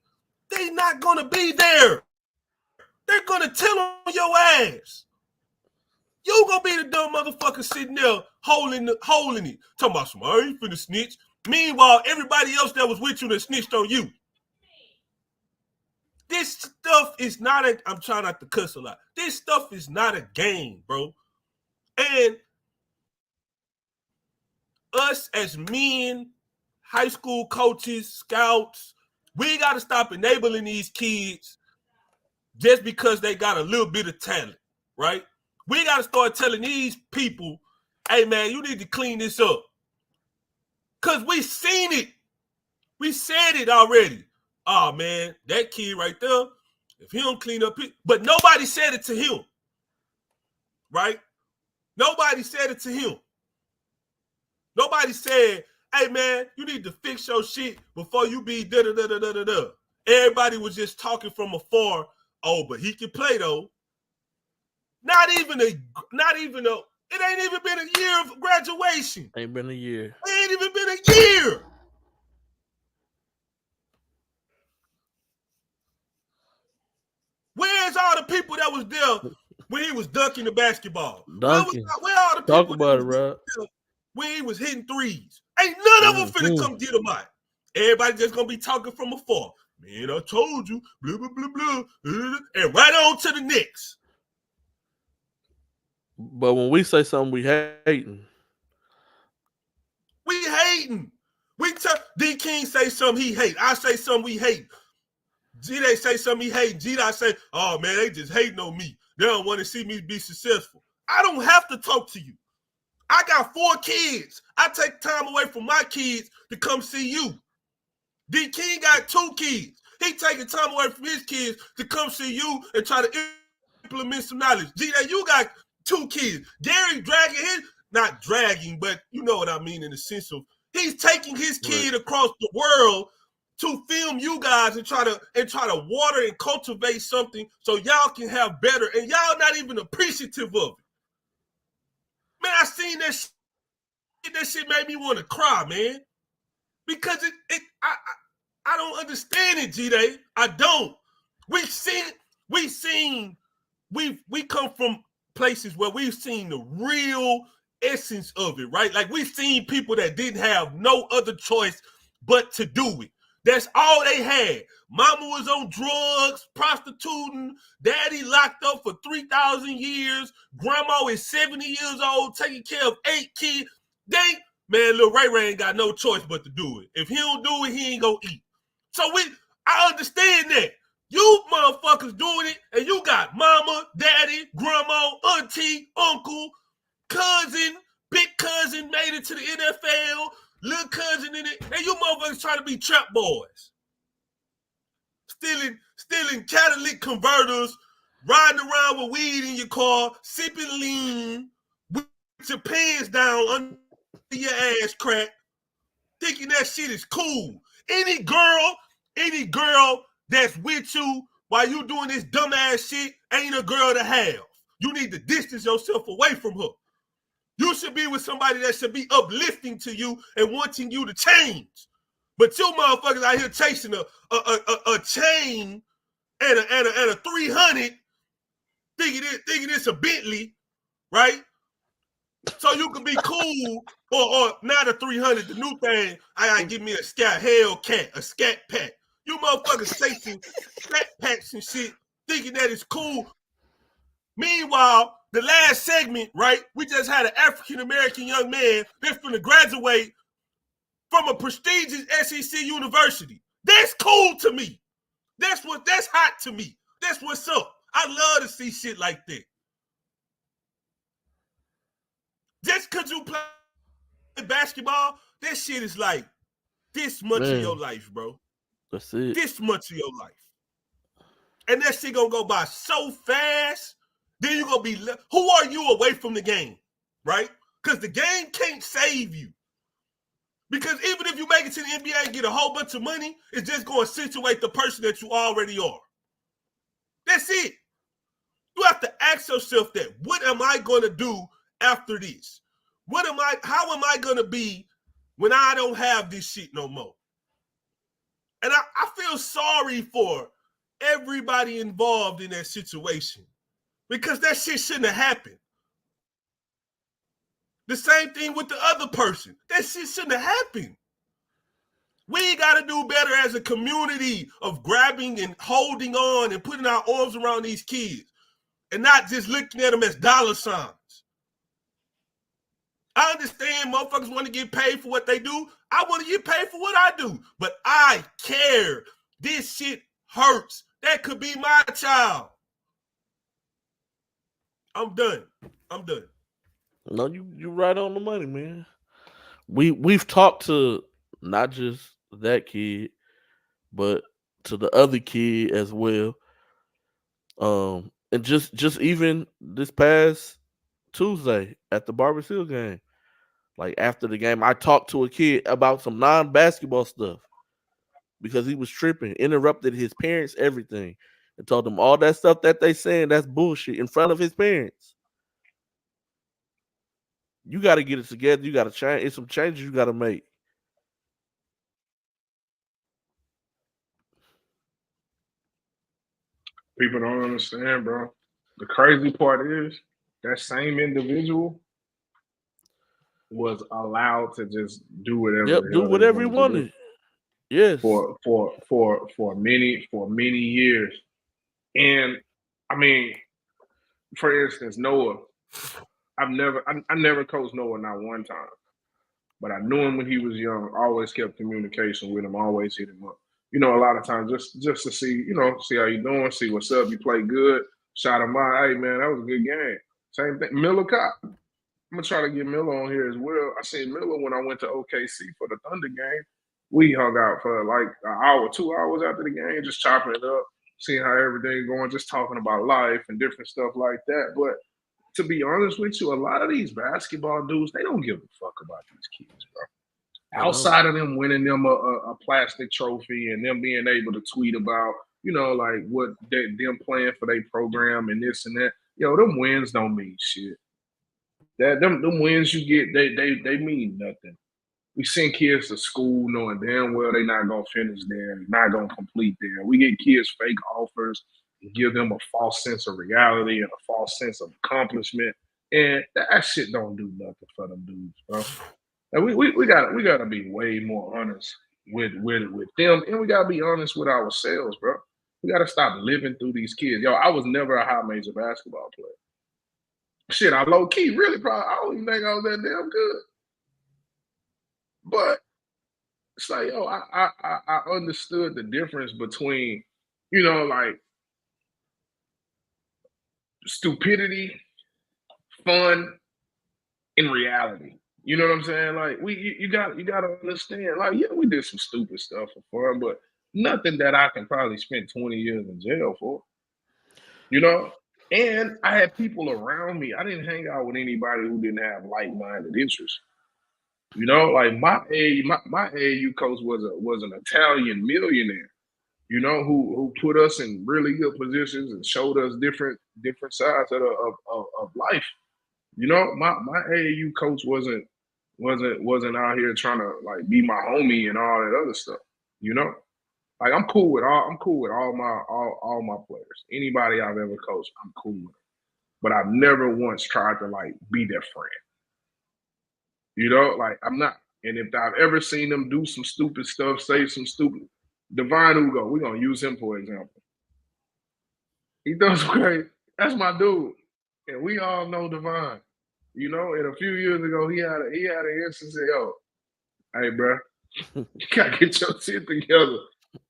they not gonna be there. They're gonna tell on your ass. You gonna be the dumb motherfucker sitting there holding it. Talking about some, I ain't finna snitch. Meanwhile, everybody else that was with you that snitched on you. This stuff is not I'm trying not to cuss a lot. This stuff is not a game, bro. And us as men, high school coaches, scouts, we got to stop enabling these kids just because they got a little bit of talent, right? We got to start telling these people, hey, man, you need to clean this up. Because we seen it. We said it already. Oh, man, that kid right there, if he don't clean up, but nobody said it to him, right? Nobody said it to him. Nobody said, hey, man, you need to fix your shit before you be da-da-da-da-da-da-da. Everybody was just talking from afar. Oh, but he can play, though. It ain't even been a year of graduation. Ain't been a year. It ain't even been a year. Where's all the people that was there when he was dunking the basketball? Dunking. Where all the people Talk about it, Rob. When he was hitting threes? Ain't none of them finna come get him out. Everybody just gonna be talking from afar. Man, I told you, blah, blah, blah, blah, and right on to the next. But when we say something, we hating. We hating. D King say something he hate. I say something we hate. G-Day say something he hate. G-Day say, oh, man, they just hating on me. They don't want to see me be successful. I don't have to talk to you. I got 4 kids. I take time away from my kids to come see you. D King got 2 kids. He taking time away from his kids to come see you and try to implement some knowledge. G-Day, you got 2 kids. Gary dragging not dragging, but you know what I mean in the sense of he's taking his kid across the world to film you guys and try to water and cultivate something so y'all can have better, and y'all not even appreciative of it. Man, I seen that shit. That shit made me want to cry, man. Because I don't understand it, G-Day. I don't. We come from places where we've seen the real essence of it, right? Like we've seen people that didn't have no other choice but to do it. That's all they had. Mama was on drugs, prostituting. Daddy locked up for 3,000 years. Grandma is 70 years old, taking care of 8 kids. Man, Lil Ray ain't got no choice but to do it. If he don't do it, he ain't gonna eat. So I understand that. You motherfuckers doing it, and you got mama, daddy, grandma, auntie, uncle, cousin, big cousin made it to the NFL, little cousin in it, and you motherfuckers trying to be trap boys. Stealing catalytic converters riding around with weed in your car, sipping lean, with your pants down under your ass crack, thinking that shit is cool. Any girl that's with you while you doing this dumbass shit ain't a girl to have. You need to distance yourself away from her. You should be with somebody that should be uplifting to you and wanting you to change. But you motherfuckers out here chasing a chain and a 300, thinking it's a Bentley, right? So you can be cool, or not a 300, the new thing. I gotta give me a scat pack. You motherfuckers chasing scat packs and shit, thinking that it's cool. Meanwhile, the last segment, right? We just had an African-American young man that's going to graduate from a prestigious SEC university. That's cool to me. That's hot to me. That's what's up. I love to see shit like that. Just because you play basketball, that shit is like this much of your life, bro. That's it. This much of your life. And that shit gonna go by so fast. Then you're going to be, who are you away from the game, right? Because the game can't save you. Because even if you make it to the NBA and get a whole bunch of money, it's just going to accentuate the person that you already are. That's it. You have to ask yourself that. What am I going to do after this? How am I going to be when I don't have this shit no more? And I feel sorry for everybody involved in that situation. Because that shit shouldn't have happened. The same thing with the other person. That shit shouldn't have happened. We got to do better as a community of grabbing and holding on and putting our arms around these kids and not just looking at them as dollar signs. I understand motherfuckers want to get paid for what they do. I want to get paid for what I do. But I care. This shit hurts. That could be my child. I'm done. No, you right on the money, man. We've talked to not just that kid, but to the other kid as well. And just even this past Tuesday at the Barbers Hill game, like after the game, I talked to a kid about some non-basketball stuff because he was tripping, interrupted his parents, everything. And told them all that stuff that they saying, that's bullshit in front of his parents. You got to get it together. You got to change. It's some changes you got to make. People don't understand, bro. The crazy part is that same individual was allowed to just do whatever. Yep, do whatever he wanted. Yes. For many years. And I mean, for instance, Noah, I never coached Noah not one time. But I knew him when he was young, always kept communication with him, always hit him up. You know, a lot of times just to see, see how you doing, see what's up, you play good, shout him out, hey man, that was a good game. Same thing, Miller Cop. I'm gonna try to get Miller on here as well. I seen Miller when I went to OKC for the Thunder game. We hung out for like an hour, 2 hours after the game, just chopping it up, seeing how everything's going, just talking about life and different stuff like that. But to be honest with you, a lot of these basketball dudes, they don't give a fuck about these kids, bro. Outside of them winning them a plastic trophy and them being able to tweet about, like what them playing for their program and this and that, them wins don't mean shit. Them wins you get, they mean nothing. We send kids to school knowing damn well they're not going to finish there, not going to complete there. We get kids fake offers, give them a false sense of reality and a false sense of accomplishment. And that shit don't do nothing for them dudes, bro. And we gotta be way more honest with them, and we gotta be honest with ourselves, bro. We gotta stop living through these kids. Yo, I was never a high major basketball player. Shit, I low key really probably I don't even think I was that damn good. But it's like, yo, I understood the difference between, like stupidity, fun, and reality. You know what I'm saying? Like you gotta understand. Like, yeah, we did some stupid stuff for fun, but nothing that I can probably spend 20 years in jail for. You know, and I had people around me. I didn't hang out with anybody who didn't have like-minded interests. You know, like my AAU coach was an Italian millionaire. You know, who put us in really good positions and showed us different sides of life. You know, my AAU coach wasn't out here trying to like be my homie and all that other stuff. You know, like I'm cool with all my players. Anybody I've ever coached, I'm cool with. But I've never once tried to like be their friend. You know, like I'm not. And if I've ever seen them do some stupid stuff, say some stupid, Divine Ugo, we're gonna use him for example. He does great. That's my dude, and we all know Divine. You know, and a few years ago, he had an instance. Say, "Yo, hey, bro, you gotta get your shit together."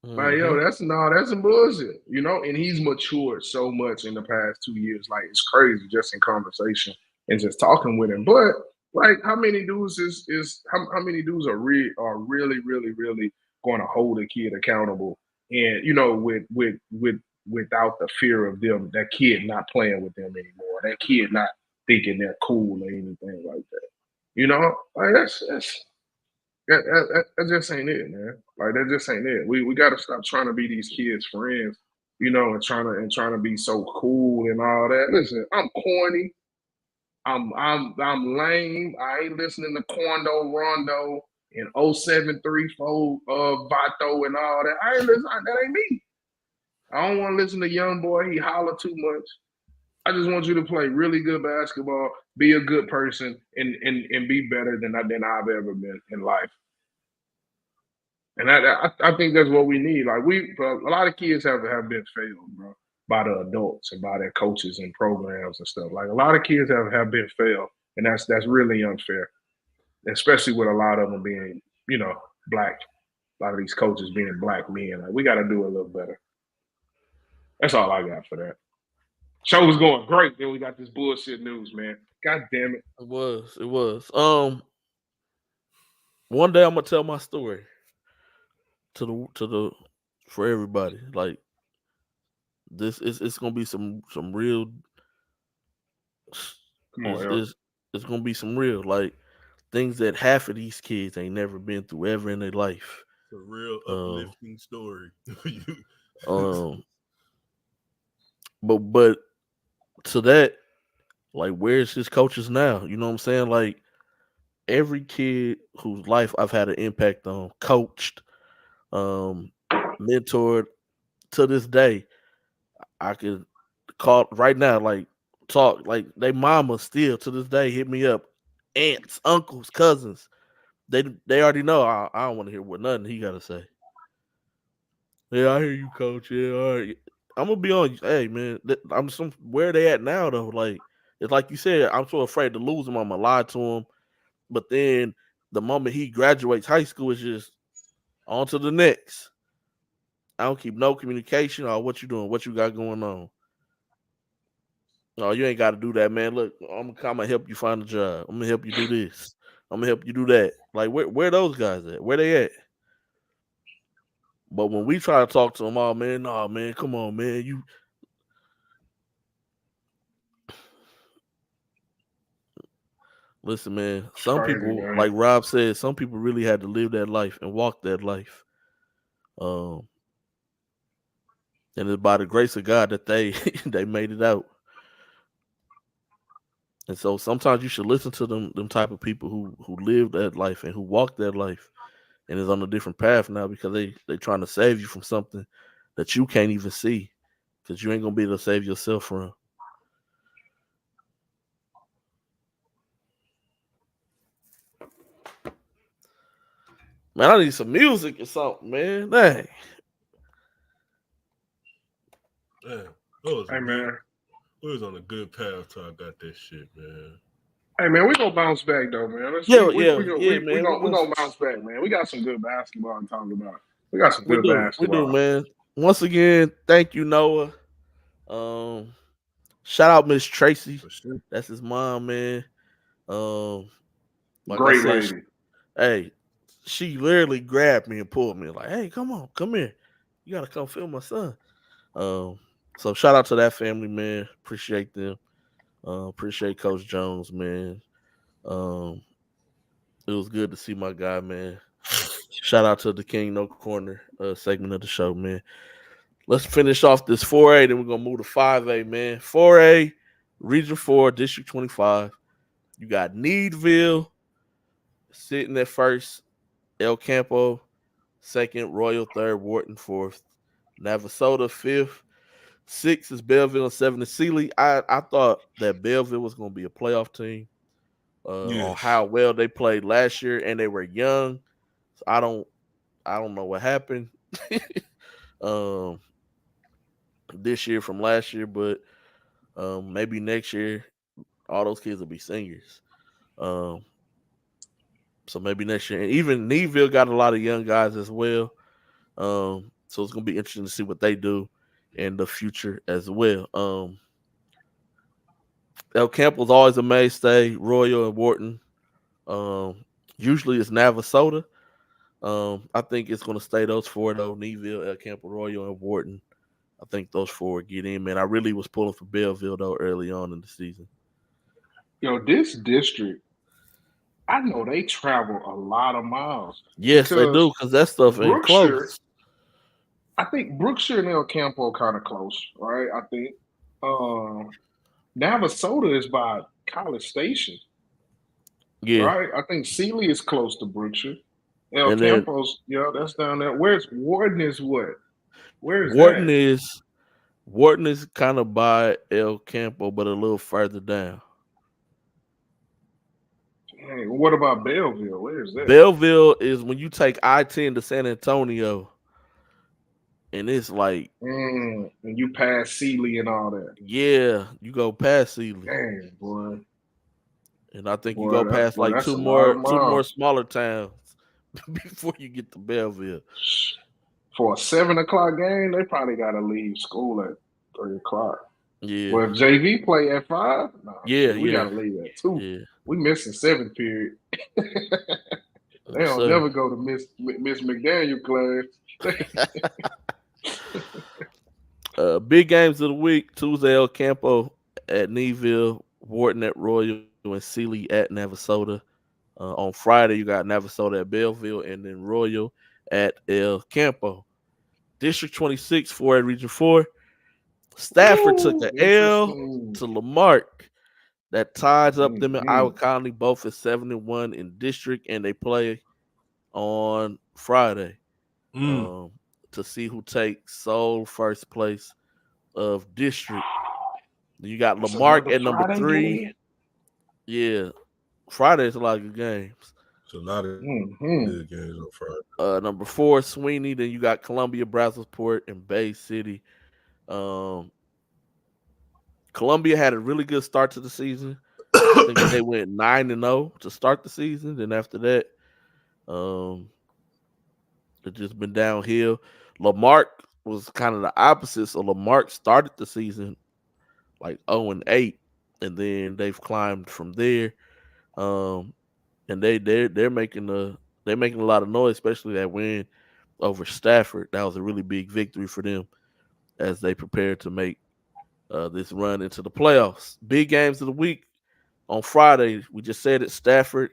Like, yo, that's some bullshit, you know. And he's matured so much in the past 2 years. Like, it's crazy just in conversation and just talking with him. But like, how many dudes how many dudes are really going to hold a kid accountable, and you know, without the fear of them, that kid not playing with them anymore, that kid not thinking they're cool or anything like that. You know, like that just ain't it, man. Like that just ain't it. We got to stop trying to be these kids' friends, you know, and trying to be so cool and all that. Listen, I'm corny. I'm lame. I ain't listening to Quando Rondo and 0734 Vato and all that. I ain't listening. That ain't me. I don't want to listen to young boy. He holler too much. I just want you to play really good basketball, be a good person, and be better than I've ever been in life. And I think that's what we need. Like a lot of kids have been failed, bro, by the adults and by their coaches and programs and stuff. Like a lot of kids have been failed, and that's really unfair, especially with a lot of them being, you know, black. A lot of these coaches being black men. Like we got to do a little better. That's all I got for that. Show was going great. Then we got this bullshit news, man. God damn it. It was. One day I'm gonna tell my story to the for everybody. Like this is it's gonna be some real. Come on, it's gonna be some real like things that half of these kids ain't never been through ever in their life. It's a real uplifting story. But to that, like, where's his coaches now? You know what I'm saying? Like, every kid whose life I've had an impact on, coached, mentored, to this day, I could call right now, like, talk, like, they mama still to this day hit me up, aunts, uncles, cousins. They already know I don't want to hear what nothing he got to say. Yeah, I hear you, coach. Yeah, all right. I'm gonna be on. Hey, man, I'm where they at now though. Like it's like you said, I'm so afraid to lose him. I'm gonna lie to him. But then the moment he graduates high school, it's just on to the next. I don't keep no communication. Or what you doing? What you got going on? No, you ain't got to do that, man. Look, I'm gonna help you find a job. I'm gonna help you do this. I'm gonna help you do that. Like where those guys at? Where they at? But when we try to talk to them, oh man, nah, man, come on, man, you. Listen, man. Some people, man. like Rob said, some people really had to live that life and walk that life. And it's by the grace of God that they they made it out. And so sometimes you should listen to them type of people who live that life and who walk that life and is on a different path now because they trying to save you from something that you can't even see because you ain't gonna be able to save yourself from. Man, I need some music or something, man. Dang. Hey, man. We was on a good path till I got that shit, man. Hey, man, we gonna bounce back though, man. We gonna bounce back, man. We got some good basketball to talk about. We got some good basketball. We do, man. Once again, thank you, Noah. Shout out Miss Tracy. Sure. That's his mom, man. Like great I said, lady. Hey, she literally grabbed me and pulled me like, "Hey, come on, come here. You gotta come film my son." So shout out to that family, man. Appreciate them. Appreciate Coach Jones, man. Um, it was good to see my guy, man. Shout out to the King No Corner segment of the show, man. Let's finish off this 4A, then we're gonna move to 5A, man. 4A, Region 4, District 25. You got Needville sitting at first, El Campo second, Royal third, Wharton fourth, Navasota fifth, sixth is Belleville, and seven is Sealy. I thought that Belleville was gonna be a playoff team on how well they played last year, and they were young. So I don't know what happened this year from last year, but maybe next year all those kids will be seniors. So maybe next year. And even Needville got a lot of young guys as well. So it's gonna be interesting to see what they do in the future as well. El Campo's always a mainstay, Royal and Wharton. Usually it's Navasota. I think it's gonna stay those four though: Needville, El Campo, Royal, and Wharton. I think those four get in, man. I really was pulling for Belleville though early on in the season. This district, I know they travel a lot of miles. Yes, they do, because that stuff ain't close. I think Brookshire and El Campo kind of close, right? I think Navasota is by College Station. Yeah. Right? I think Sealy is close to Brookshire. El Campo's, that's down there. Where's Wharton is what? Where's Wharton that? Wharton is kind of by El Campo, but a little further down. Hey, what about Belleville? Where is that? Belleville is when you take I-10 to San Antonio, and it's like and you pass Sealy and all that. Yeah, you go past Sealy. Dang, boy. And I think you go past like two more smaller towns before you get to Belleville. For a 7 o'clock game, they probably got to leave school at 3 o'clock. Yeah. Well, if JV play at 5, we got to leave at 2. Yeah. We missing 7th period. They don't never go to Miss McDaniel class. Big games of the week: Tuesday, El Campo at Needville, Wharton at Royal, and Sealy at Navasota. On Friday, you got Navasota at Belleville, and then Royal at El Campo. District 26, 4A Region 4. Stafford took the L to Lamarck. That ties up them in Iowa County, both at 7-1 in district, and they play on Friday to see who takes sole first place of district. You got Lamarck at number 3. Yeah, Friday's a lot of good games. So not a good games on Friday. Number 4, Sweeney. Then you got Columbia, Brazosport, and Bay City. Columbia had a really good start to the season. I think they went 9-0 to start the season. Then after that, it's just been downhill. Lamarck was kind of the opposite. So Lamarck started the season like 0-8, and then they've climbed from there. And they're making a lot of noise, especially that win over Stafford. That was a really big victory for them as they prepare to make this run into the playoffs. Big games of the week on Friday. We just said it: Stafford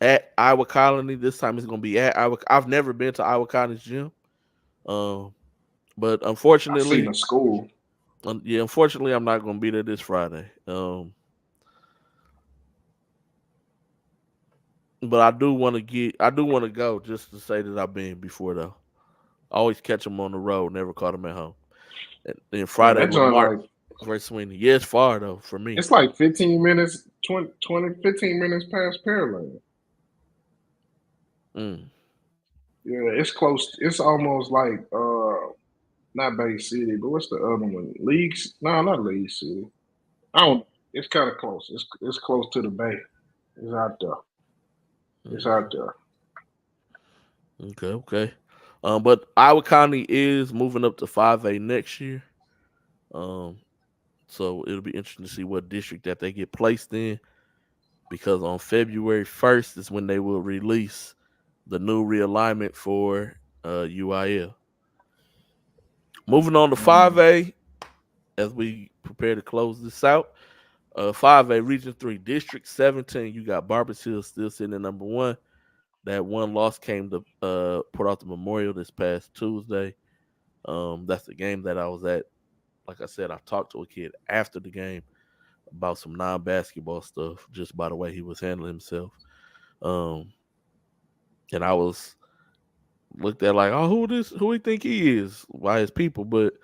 at Iowa Colony. This time it's going to be at Iowa. I've never been to Iowa Colony's gym, but unfortunately, I've seen a school. Unfortunately, I'm not going to be there this Friday. But I do want to go just to say that I've been before though. I always catch them on the road, never caught them at home. And then Friday, Lamar versus Sweeney. Yeah, it's far though for me. It's like 15 minutes, 15 minutes past Pearland. Yeah, it's close. It's almost like not Bay City, but what's the other one? Leagues? No, not League City. It's kind of close. It's close to the Bay. It's out there. It's out there. Okay. But Iowa County is moving up to 5A next year. So it'll be interesting to see what district that they get placed in, because on February 1st is when they will release the new realignment for UIL. Moving on to 5A, as we prepare to close this out. 5A Region 3, District 17, you got Barbers Hill still sitting at number 1. That one loss came to Port Arthur Memorial this past Tuesday. That's the game that I was at. Like I said, I talked to a kid after the game about some non-basketball stuff, just by the way he was handling himself. And I was looked at like, oh, who he think he is by his people, but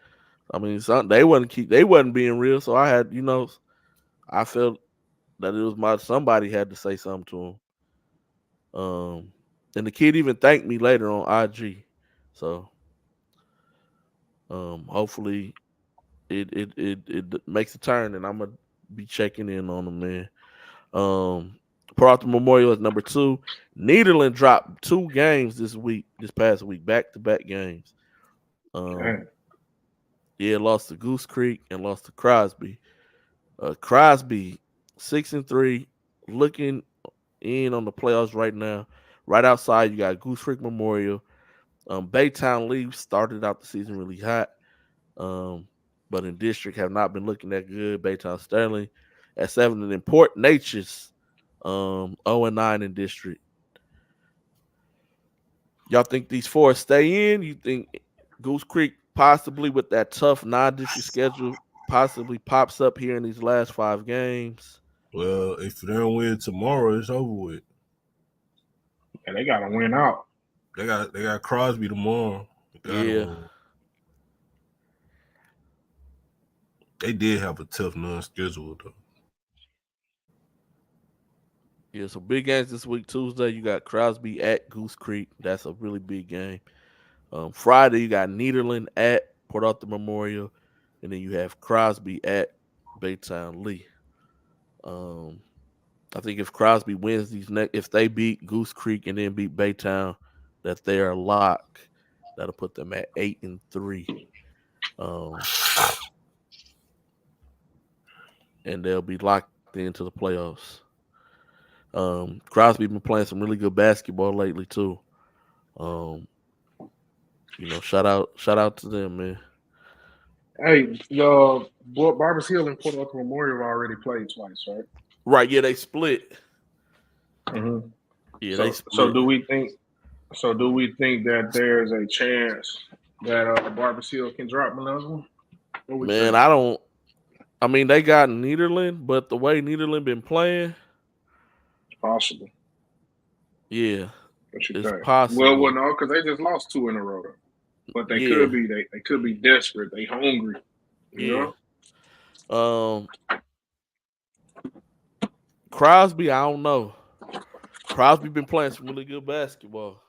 I mean, they wasn't being real, so I had, I felt that it was somebody had to say something to him. And the kid even thanked me later on IG. So, hopefully it makes a turn, and I'm gonna be checking in on them, man. Port Arthur Memorial is number 2. Nederland dropped 2 games this past week, back-to-back games. Lost to Goose Creek and lost to Crosby. Crosby 6-3, looking in on the playoffs right now. Right outside, you got Goose Creek Memorial. Baytown Leaves started out the season really hot, but in district have not been looking that good. Baytown Sterling at 7, and Port Nature's 0-9 in district. Y'all think these 4 stay in? You think Goose Creek possibly with that tough non-district schedule possibly pops up here in these last 5 games? Well, if they don't win tomorrow, it's over with. And they gotta win out. They got Crosby tomorrow. They did have a tough non-schedule though. Yeah, so big games this week. Tuesday, you got Crosby at Goose Creek. That's a really big game. Friday, you got Nederland at Port Arthur Memorial, and then you have Crosby at Baytown Lee. I think if Crosby wins if they beat Goose Creek and then beat Baytown, that they are locked. That'll put them at 8-3. And they'll be locked into the playoffs. Crosby been playing some really good basketball lately too. Shout out to them, man. Hey, Barbers Hill and Port Arthur Memorial already played twice, right? Right, yeah, they split. Mm-hmm. Yeah, they split. So do we think that there's a chance that Barbers Hill can drop another one? Man, I mean, they got Nederland, but the way Nederland been playing, it's possible. Yeah, it's possible. Well, no, because they just lost 2 in a row. But they could be they could be desperate. They hungry. You know? Crosby, I don't know. Crosby been playing some really good basketball.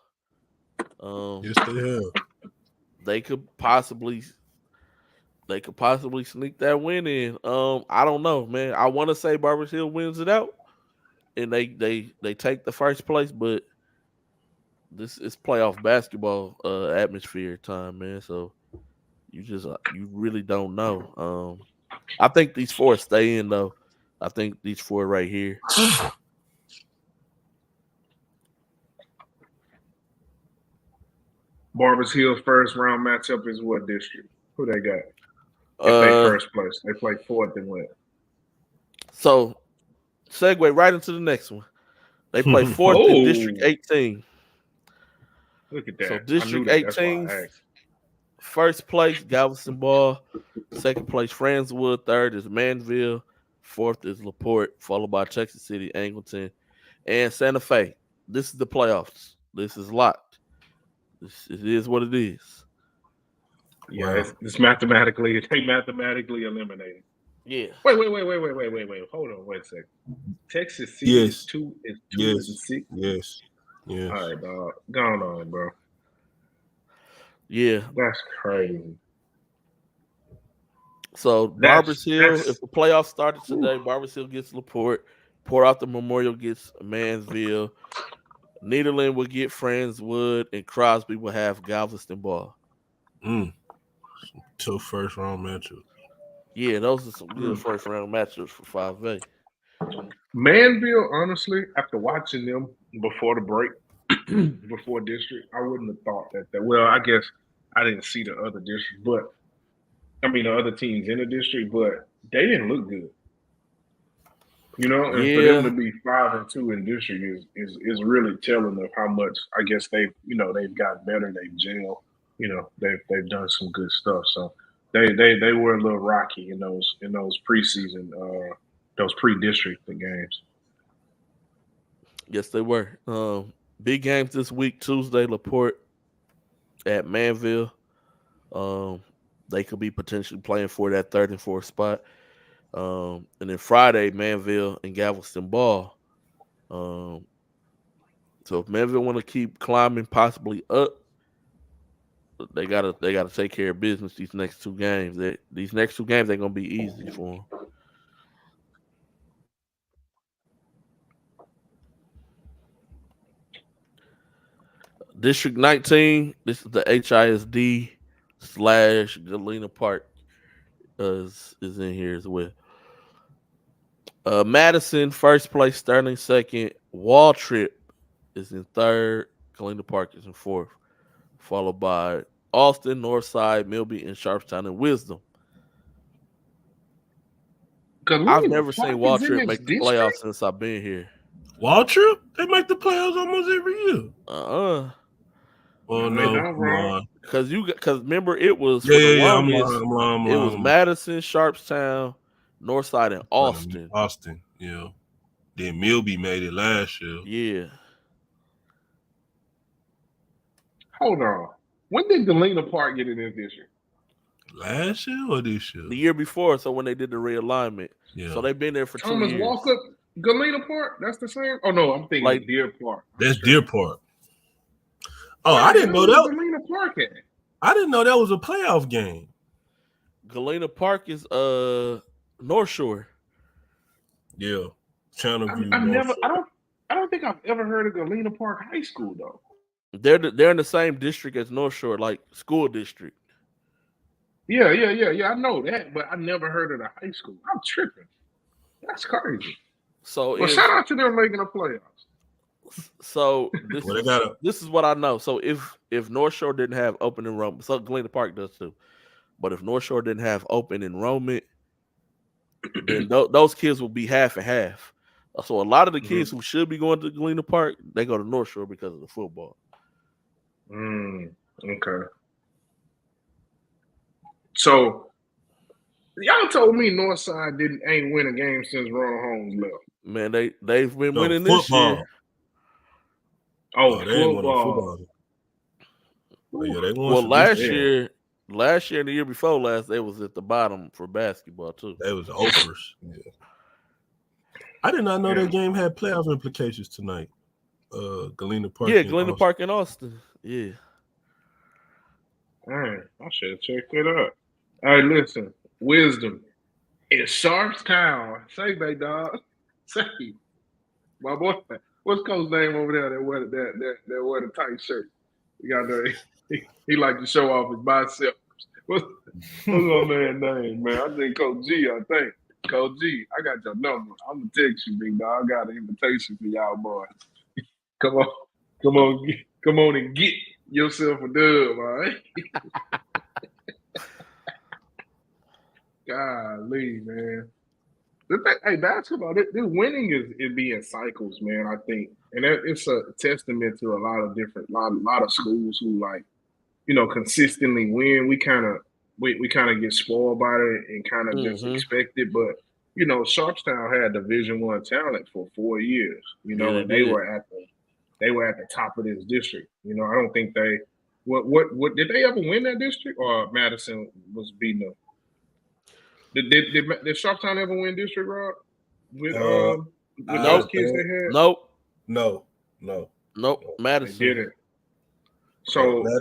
Yes, they have. They could possibly sneak that win in. I don't know, man. I want to say Barbers Hill wins it out, and they take the first place, but this is playoff basketball atmosphere time, man. So you really don't know. I think these 4 stay in though. I think these 4 right here. Barbers Hill's first round matchup is what district? Who they got? If they first place, they play 4th and what? So, segue right into the next one. They play 4th in District 18. Look at that. So District 18, first place, Galveston Ball. Second place, Friendswood. Third is Manville. 4th is LaPorte, followed by Texas City, Angleton, and Santa Fe. This is the playoffs. This is locked. It is what it is. Yeah, it's mathematically eliminated. Yeah. Wait. Hold on, wait a second. Texas City is 2 and 6. Yes. All right, dog. Go on, bro. Yeah. That's crazy. So Barbers Hill, if the playoffs started today, Barbers Hill gets LaPorte. Port Arthur Memorial gets Mansville. Nederland will get Friendswood, and Crosby will have Galveston Ball. Some tough first round matchups. Yeah, those are some good first round matchups for 5A. Manville, honestly, after watching them before the break, before district, I wouldn't have thought that. Well, I guess I didn't see the other district, but I mean, the other teams in the district, but they didn't look good. You know, and for them to Yeah, be 5-2 in district is really telling of how much I guess they've gotten better, they've gelled, they've done some good stuff. So they were a little rocky in those preseason those pre-district games. yes, they were. Big games this week. Tuesday, LaPorte at Manville. Um, they could be potentially playing for that third and fourth spot. And then Friday, Manville and Galveston Ball. Um, so if Manville want to keep climbing, possibly up, they gotta take care of business these next two games. These next two games ain't gonna be easy for them. District 19. This is the HISD / Galena Park is in here as well. Madison first place, Sterling second, Wall Trip is in third, Galena Park is in fourth, followed by Austin, Northside, Milby, and Sharpstown and Wisdom. I've Galena never seen Park Wall is in Trip this make the playoffs district. since I've been here. Waltrip, they make the playoffs almost every year. Oh No, they no, don't, I'm bro. lying. Because remember it was Yeah, for the yeah, yeah. I'm lying. longest. I'm lying. I'm It lying. was Madison, Sharpstown, Northside, and I'm lying. Austin. Austin, yeah. Then Milby made it last year. Yeah, Hold on. When did Galena Park get in this district? Last year or this year? the year before. So when they did the realignment, Yeah. so they've been there for 2 Thomas years. Walker, Galena Park? That's the same? Oh, no, I'm thinking Like- Deer Park. That's Deer Park. Oh, Where I the didn't hell know is that. Galena Park at? I didn't know that was a playoff game. Galena Park is North Shore. Yeah. Channel View. I don't think I've ever heard of Galena Park High School though. They're in the same district as North Shore, like school district. Yeah. I know that, but I never heard of the high school. I'm tripping. That's crazy. So Well, shout out to them making the playoffs. So this is what I know. So if North Shore didn't have open enrollment, so Galena Park does too. But if North Shore didn't have open enrollment, then those kids will be half and half. So a lot of the kids who should be going to Galena Park, they go to North Shore because of the football. Okay. So y'all told me Northside ain't win a game since Ron Holmes left. Man, they've been winning this year. Oh, they ain't won no football. Oh, yeah, they won. Well, last year and the year before last, they was at the bottom for basketball too. They was offers. Yeah. I did not know that game had playoff implications tonight. Galena Park. Yeah, Galena Park and Austin. Yeah. Dang, I should have checked it out. All right, listen. Wisdom. It's Sharpstown. Say, big dog. Say. My boy. What's Coach's name over there that wear the tight shirt? You got the he like to show off his biceps. What's my man's name, man? I think Coach G, I think. Coach G, I got your number. I'm gonna text you, big dog. I got an invitation for y'all boys. Come on and get yourself a dub, all right? Golly, man. Hey, basketball, this winning is being cycles, man, I think. And it's a testament to a lot of schools who consistently win. We kind of get spoiled by it and kind of just expect it. But Sharpstown had Division I talent for 4 years, and they were at the top of this district. I don't think what did they ever win that district, or Madison was beating them? Did Sharpstown ever win district, Rob? With those kids they had? No. Madison They didn't. So but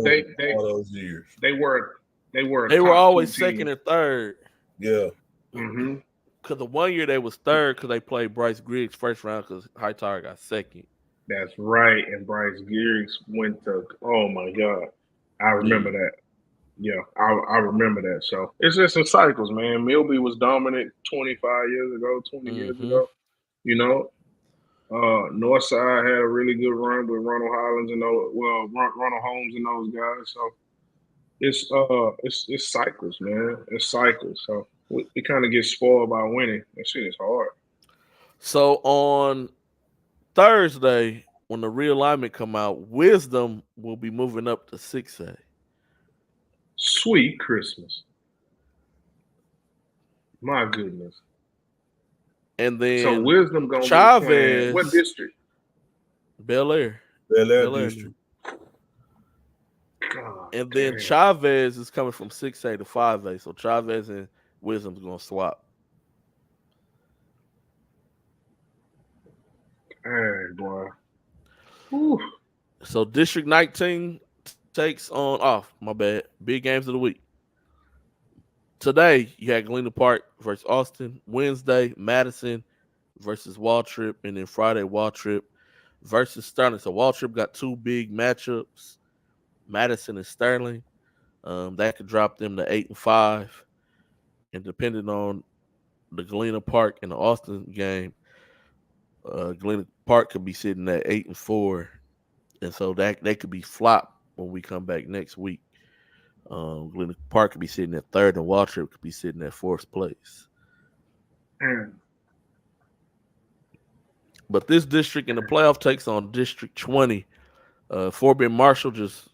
they all those years they were always second and third. Yeah. Because the 1 year they was third because they played Bryce Griggs first round because Hightower got second. That's right, and Bryce Griggs went to. Oh my God, I remember that. Yeah, I remember that. So it's just in cycles, man. Milby was dominant 25 years ago, 20 years ago. Northside had a really good run with Ronald Hollins and Ronald Holmes and those guys. So it's cycles, man. It's cycles. So we kind of get spoiled by winning. That shit is hard. So on Thursday, when the realignment come out, Wisdom will be moving up to 6A. Sweet Christmas. My goodness. And then So Wisdom gonna be Chavez, what district? Bel Air. Bel Air Bel Air. District. God, And then damn. Chavez is coming from 6A to 5A. So Chavez and Wisdom's gonna swap. Hey, boy. Whew. So District 19 takes on my bad. Big games of the week. Today you had Galena Park versus Austin. Wednesday, Madison versus Waltrip, and then Friday, Waltrip versus Sterling. So Waltrip got two big matchups. Madison and Sterling. That could drop them to 8-5. And depending on the Galena Park and the Austin game, Galena Park could be sitting at 8-4. And so that they could be flopped when we come back next week. Galena Park could be sitting at 3rd, and Waltrip could be sitting at 4th place. But this district in the playoff takes on District 20. Fort Bend Marshall just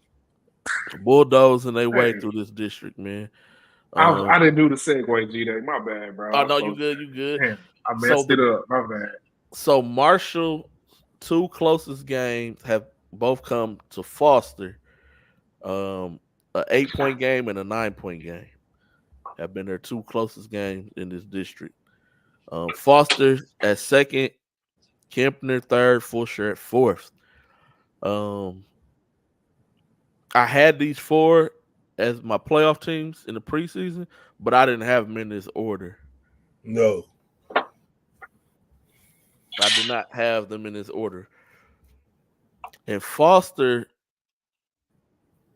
bulldozing their way through this district, man. I didn't do the segue, G-Day. My bad, bro. Oh, no, you good. Damn, I messed it up. My bad. So Marshall, two closest games have both come to Foster. An 8-point game and a 9-point game have been their two closest games in this district. Foster at 2nd, Kempner 3rd, Fulshire at 4th. I had these 4 as my playoff teams in the preseason, but I didn't have them in this order. No. I did not have them in this order. And Foster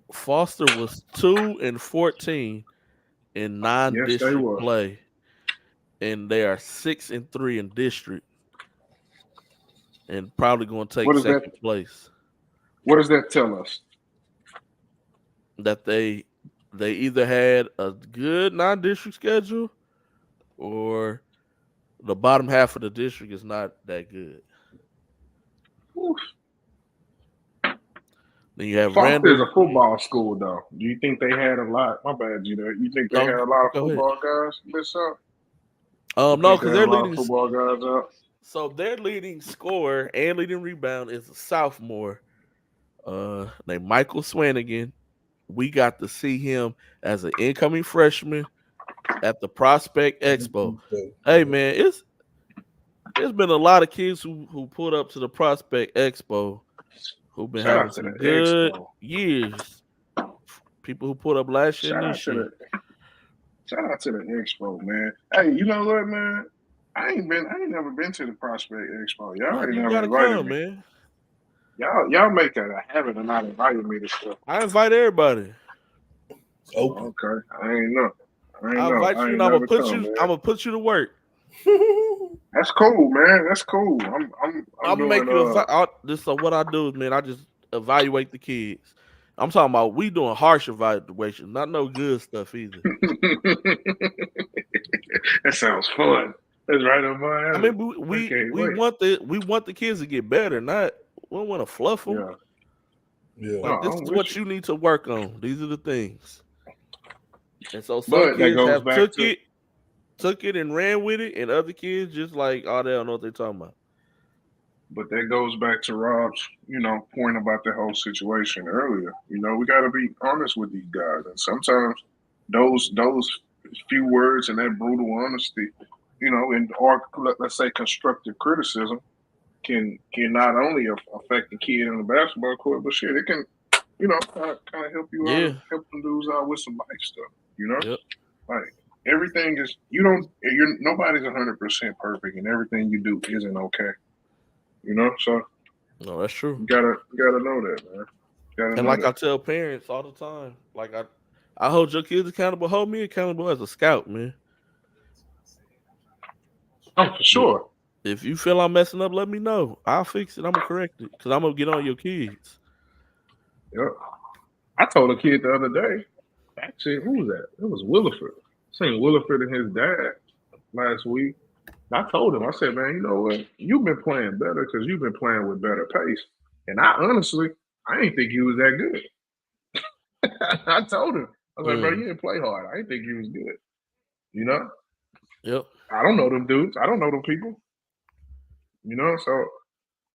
was 2-14 in non-district play, and they are 6-3 in district, and probably going to take second place. What does that tell us? That they either had a good non-district schedule, or the bottom half of the district is not that good. Oof. Then you have Foster is a football school, though. Do you think they had a lot? My bad, Gino. You think they had a lot of football guys this up? No, because they're leading football guys up. So their leading scorer and leading rebound is a sophomore named Michael Swanigan. We got to see him as an incoming freshman at the Prospect Expo. Hey, man, it's been a lot of kids who pulled up to the Prospect Expo who've been having some good years. People who put up last year and this year. Shout out to the Expo, man. Hey, you know what, man? I ain't never been to the Prospect Expo. Y'all ain't never invited me. Man. Y'all make that a habit of not inviting me to stuff. I invite everybody. Okay. I ain't know. I invite you, and I'm gonna put you to work. That's cool, man. That's cool. I'm make you. This is what I do, man. I just evaluate the kids. I'm talking about we doing harsh evaluation, not no good stuff either. That sounds fun. That's right on my alley. I mean, we want the kids to get better, not we don't want to fluff them. Yeah. Like, this is what you need to work on. These are the things. And so some kids have took it and ran with it, and other kids just like, oh, they don't know what they're talking about. But that goes back to Rob's, point about the whole situation earlier. We got to be honest with these guys, and sometimes those few words and that brutal honesty, or let's say constructive criticism, can not only affect the kid on the basketball court, but shit, it can, kind of help you out, help them dudes out with some life stuff. Yep. Like everything is, nobody's 100% perfect, and everything you do isn't okay. So no, that's true. You gotta know that, man. I tell parents all the time, like I hold your kids accountable, hold me accountable as a scout, man. Oh, for sure. If you feel I'm messing up, let me know. I'll fix it. I'm gonna correct it because I'm gonna get on your kids. Yep. I told a kid the other day, See, who was that? It was Williford. Seen Williford and his dad last week. I told him, I said, man, you know what? You've been playing better because you've been playing with better pace. And I honestly, I didn't think he was that good. I told him, I was like, bro, you didn't play hard. I didn't think he was good. You know? Yep. I don't know them dudes. I don't know them people. You know, so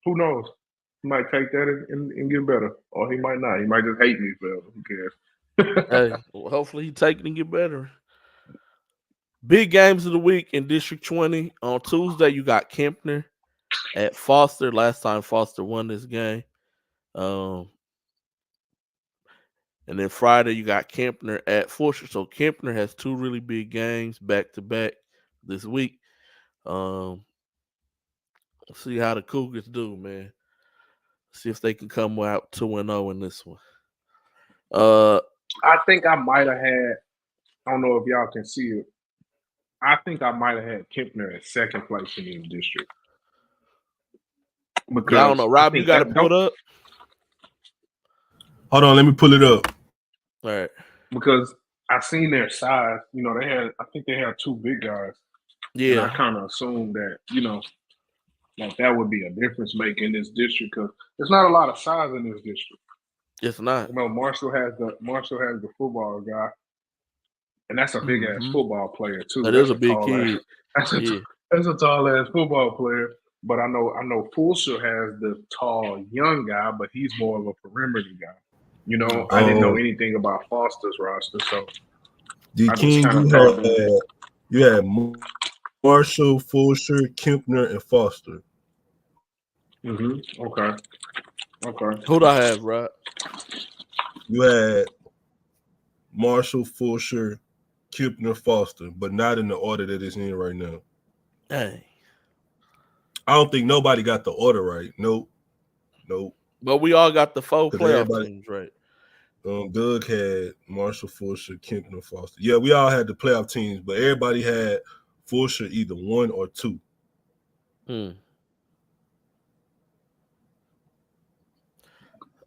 who knows? He might take that and get better. Or he might not. He might just hate me forever. Who cares? Hey, well, hopefully he take it and get better. Big games of the week in District 20. On Tuesday, you got Kempner at Foster. Last time Foster won this game. And then Friday, you got Kempner at Fulshire. So Kempner has two really big games back to back this week. Let's see how the Cougars do, man. See if they can come out 2-0 in this one. I think I might have had, I don't know if y'all can see it. I think I might have had Kempner at second place in the district. Because I don't know. Rob, you got to pull it up? Hold on, let me pull it up. All right. Because I seen their size. You know, I think they had two big guys. Yeah. And I kind of assumed that, you know, like that would be a difference maker in this district because there's not a lot of size in this district. It's not. You know, Marshall has the football guy, and that's a big ass football player too. That is a big kid. That's a tall ass football player. But I know Fulshire has the tall young guy, but he's more of a perimeter guy. You know, I didn't know anything about Foster's roster, so D King, you had Marshall, Fulshire, Kempner, and Foster. Okay. Who'd I have, Rob? You had Marshall, Fulshire, Kempner, Foster, but not in the order that it's in right now. Dang. I don't think nobody got the order right. Nope. But we all got the four playoff teams right. Doug had Marshall, Fulshire, Kempner, Foster. Yeah, we all had the playoff teams, but everybody had Fulshire either 1 or 2. Hey,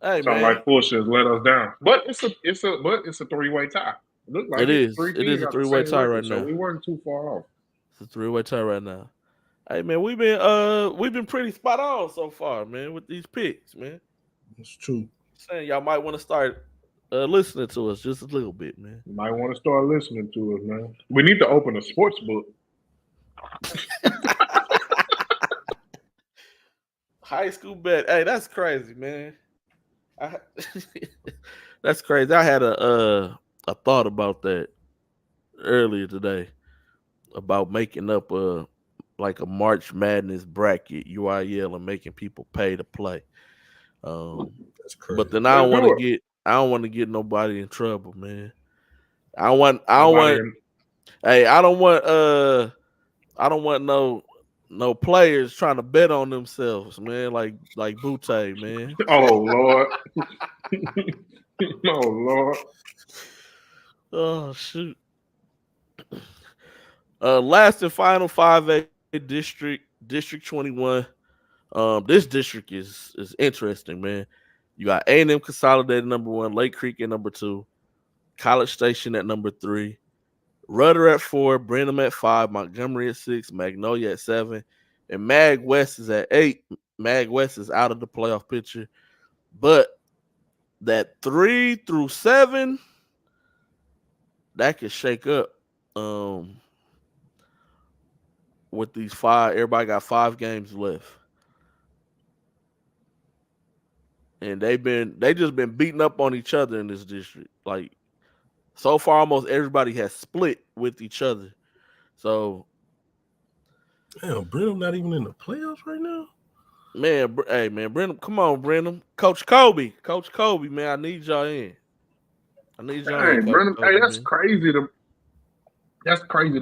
Sound man. like Fulshire has let us down, but it's a 3-way tie. It looks like it is. It is a 3-way tie right now. So we weren't too far off. It's a 3-way tie right now. Hey, man, we've been pretty spot on so far, man, with these picks, man. It's true. Saying y'all might want to start listening to us just a little bit, man. You might want to start listening to us, man. We need to open a sports book. High school bet. Hey, that's crazy, man. That's crazy. I had a thought about that earlier today about making up a March Madness bracket UIL and making people pay to play. That's crazy. But then I don't want to get nobody in trouble, man. I don't want no players trying to bet on themselves, man, like Butte, man. Oh Lord. Oh Lord. Oh shoot. Last and final 5A District 21. This district is interesting, man. You got A&M Consolidated number 1, Lake Creek at number 2, College Station at number 3, Rudder at 4, Brenham at 5, Montgomery at 6, Magnolia at 7, and Mag West is at 8. Mag West is out of the playoff picture, but that 3 through 7 that could shake up. With these 5, everybody got 5 games left. And they just been beating up on each other in this district. Like so far, almost everybody has split with each other. So, damn, Brenham not even in the playoffs right now. Man, hey man, Brenham, come on, Brenham, Coach Kobe, man, I need y'all in. Hey, Brenham, hey, that's crazy to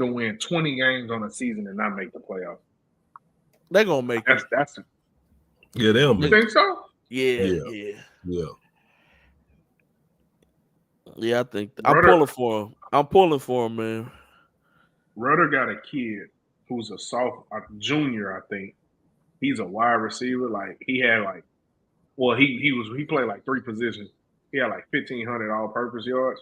win 20 games on a season and not make the playoffs. They're gonna make it. Yeah, they'll make it. You think so? Yeah. Yeah, I think I'm pulling for him, man. Rudder got a kid who's a junior, I think. He's a wide receiver. Like he had he played like 3 positions. He had like 1,500 all-purpose yards.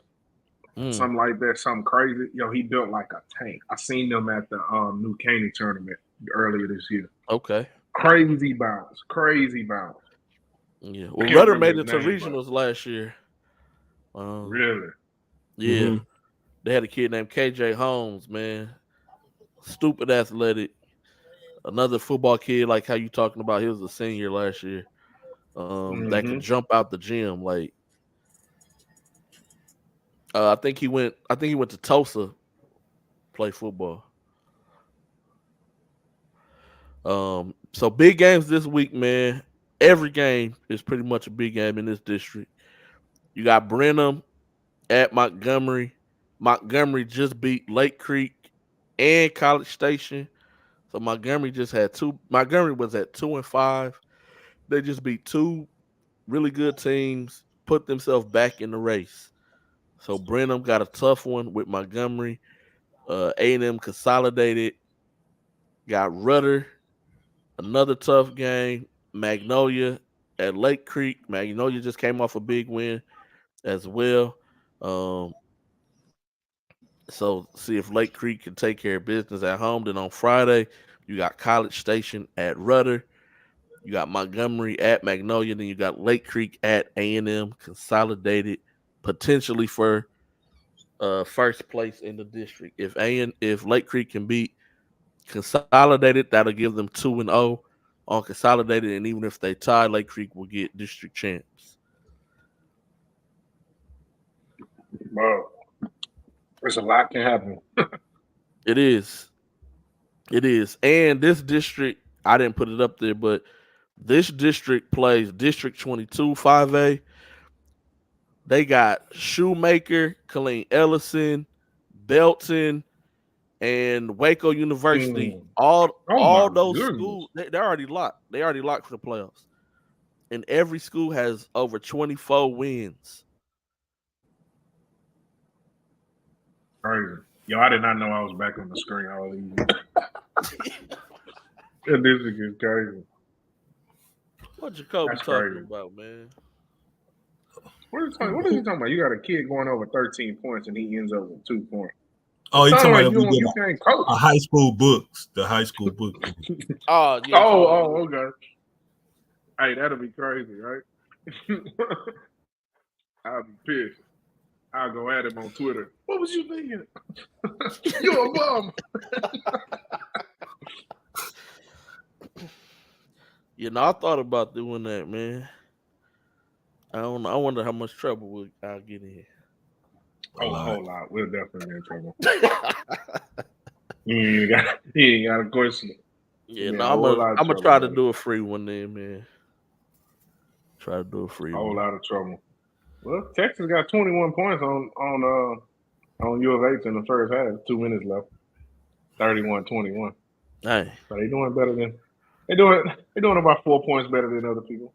something like that, something crazy. Yo, he built like a tank. I seen them at the New Caney tournament earlier this year. Okay. Crazy bounce. Yeah. Well, Can't Rudder remember made his it to name, regionals last year. Really? Yeah. Mm-hmm. They had a kid named KJ Holmes, man. Stupid athletic. Another football kid, like how you talking about, he was a senior last year. That could jump out the gym. Like I think he went to Tulsa play football. So big games this week, man. Every game is pretty much a big game in this district. You got Brenham at Montgomery. Montgomery just beat Lake Creek and College Station. So Montgomery just had two. Montgomery was at 2-5. They just beat two really good teams, put themselves back in the race. So Brenham got a tough one with Montgomery. A&M Consolidated got Rudder, another tough game. Magnolia at Lake Creek. Magnolia just came off a big win as well. So see if Lake Creek can take care of business at home. Then on Friday, you got College Station at Rudder. You got Montgomery at Magnolia. Then you got Lake Creek at A&M Consolidated, potentially for first place in the district. If Lake Creek can beat Consolidated, that'll give them 2-0 on Consolidated, and even if they tie, Lake Creek will get district champs. Bro, there's a lot can happen. It is, and this district, I didn't put it up there, but this district plays District 22 5A. They got Shoemaker, Colleen Ellison, Belton, and Waco University. All those goodness. schools, they're already locked. They already locked for the playoffs. And every school has over 24 wins. Crazy. Yo, I did not know I was back on the screen all these. This is crazy. What Jacoby That's talking crazy. about, man? What is he talking about? You got a kid going over 13 points and he ends up with 2 points. Oh, you talking about you can't coach. a high school books, the high school book. Oh, yeah. Okay. Hey, that'll be crazy, right? I'll be pissed. I'll go at him on Twitter. What was you thinking? You're a bum. You know, I thought about doing that, man. I don't know. I wonder how much trouble I'll get in. A whole lot. We'll definitely be in trouble. You ain't got a question. Yeah, no, I'm gonna try to do a free one then, man. Try to do a free one. A whole one. lot of trouble. Well, Texas got 21 points on U of H in the first half. 2 minutes left. 31-21. Hey. So they doing better than they're doing about 4 points better than other people.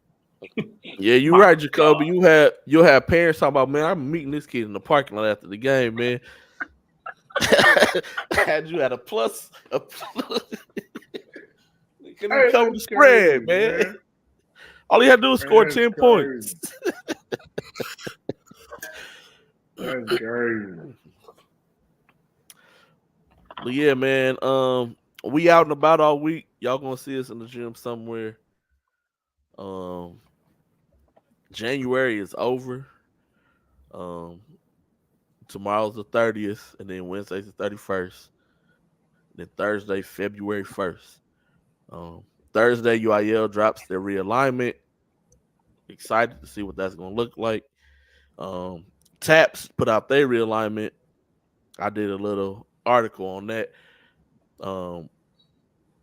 Yeah, you're right, Jacoby. You'll have parents talking about, man, I'm meeting this kid in the parking lot after the game, man. Had you had a plus. Can you cover the spread, man? All he had to do was score 10 points. That's crazy. But yeah, man. We out and about all week. Y'all gonna see us in the gym somewhere. January is over. Tomorrow's the 30th, and then Wednesday's the 31st. Then Thursday, February 1st. Thursday, UIL drops their realignment. Excited to see what that's gonna look like. TAPS put out their realignment. I did a little article on that.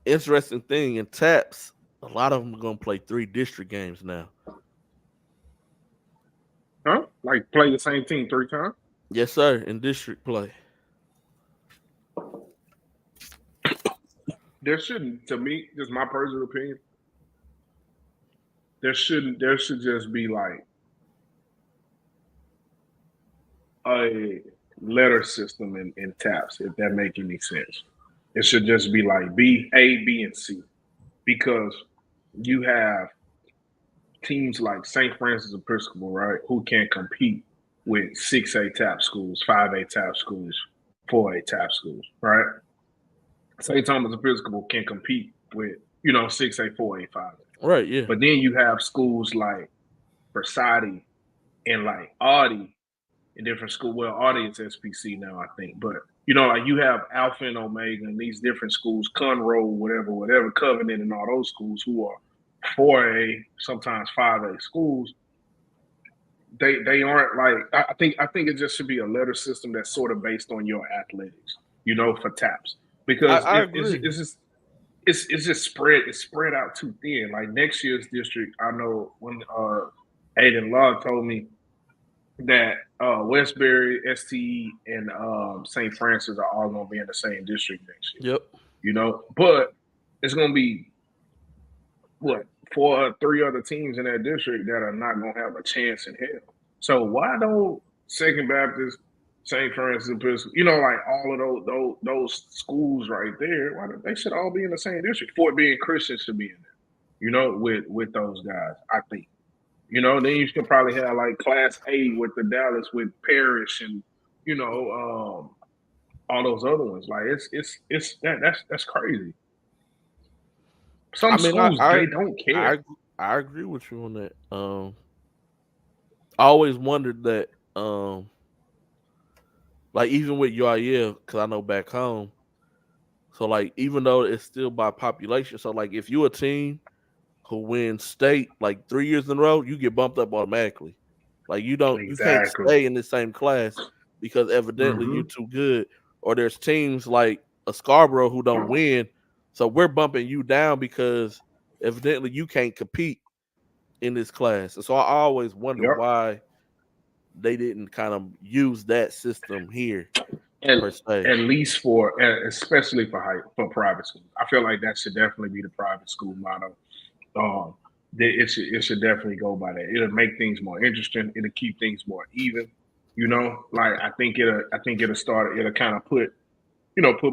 Interesting thing in TAPS, a lot of them are gonna play 3 district games now. Huh? Like play the same team 3 times? Yes, sir. In district play. There shouldn't, to me, just my personal opinion, there should just be like a letter system in TAPS, if that make any sense. It should just be like A, B, and C, because you have teams like St. Francis Episcopal, right, who can compete with 6A tap schools, 5A tap schools, 4A tap schools, right? St. Thomas Episcopal can compete with, 6A, 4A, 5A. Right, yeah. But then you have schools like Versailles and like Audi in different schools. Well, Audi is SPC now, I think. But, like you have Alpha and Omega and these different schools, Conroe, whatever, Covenant and all those schools who are 4A, sometimes 5A schools. They aren't like, I think it just should be a letter system that's sort of based on your athletics, for taps. Because I agree. It's just spread out too thin. Like next year's district, I know when Aiden Law told me that Westbury, STE, and St. Francis are all going to be in the same district next year. Yep. But it's going to be what 4 or 3 other teams in that district that are not going to have a chance in hell. So why don't Second Baptist, St. Francis Episcopal, like all of those schools right there, why don't they should all be in the same district? Fort Bend Christian should be in there, with those guys, I think. Then you can probably have like Class A with the Dallas with Parrish and all those other ones. Like that's crazy. Some schools they don't care. I agree with you on that. I always wondered that, like even with UIL, because I know back home. So like even though it's still by population, so like if you're a team who wins state like 3 years in a row, you get bumped up automatically. Like you can't stay in the same class because evidently you're too good. Or there's teams like a Scarborough who don't win, so we're bumping you down because evidently you can't compete in this class. And so I always wonder why they didn't kind of use that system here. Per se. At least especially for private schools. I feel like that should definitely be the private school motto. It should definitely go by that. It'll make things more interesting. It'll keep things more even. Like I think it'll start. It'll kind of put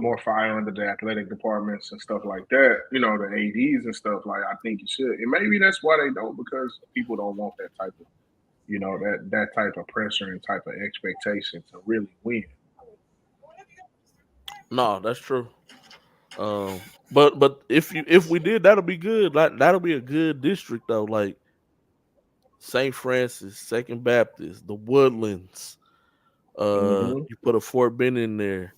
more fire under the athletic departments and stuff like that. The ADs and stuff. Like I think it should. And maybe that's why they don't, because people don't want that type of, that type of pressure and type of expectation to really win. No, that's true. But if we did, that'll be good. Like that'll be a good district though. Like St. Francis, Second Baptist, the Woodlands. You put a Fort Bend in there.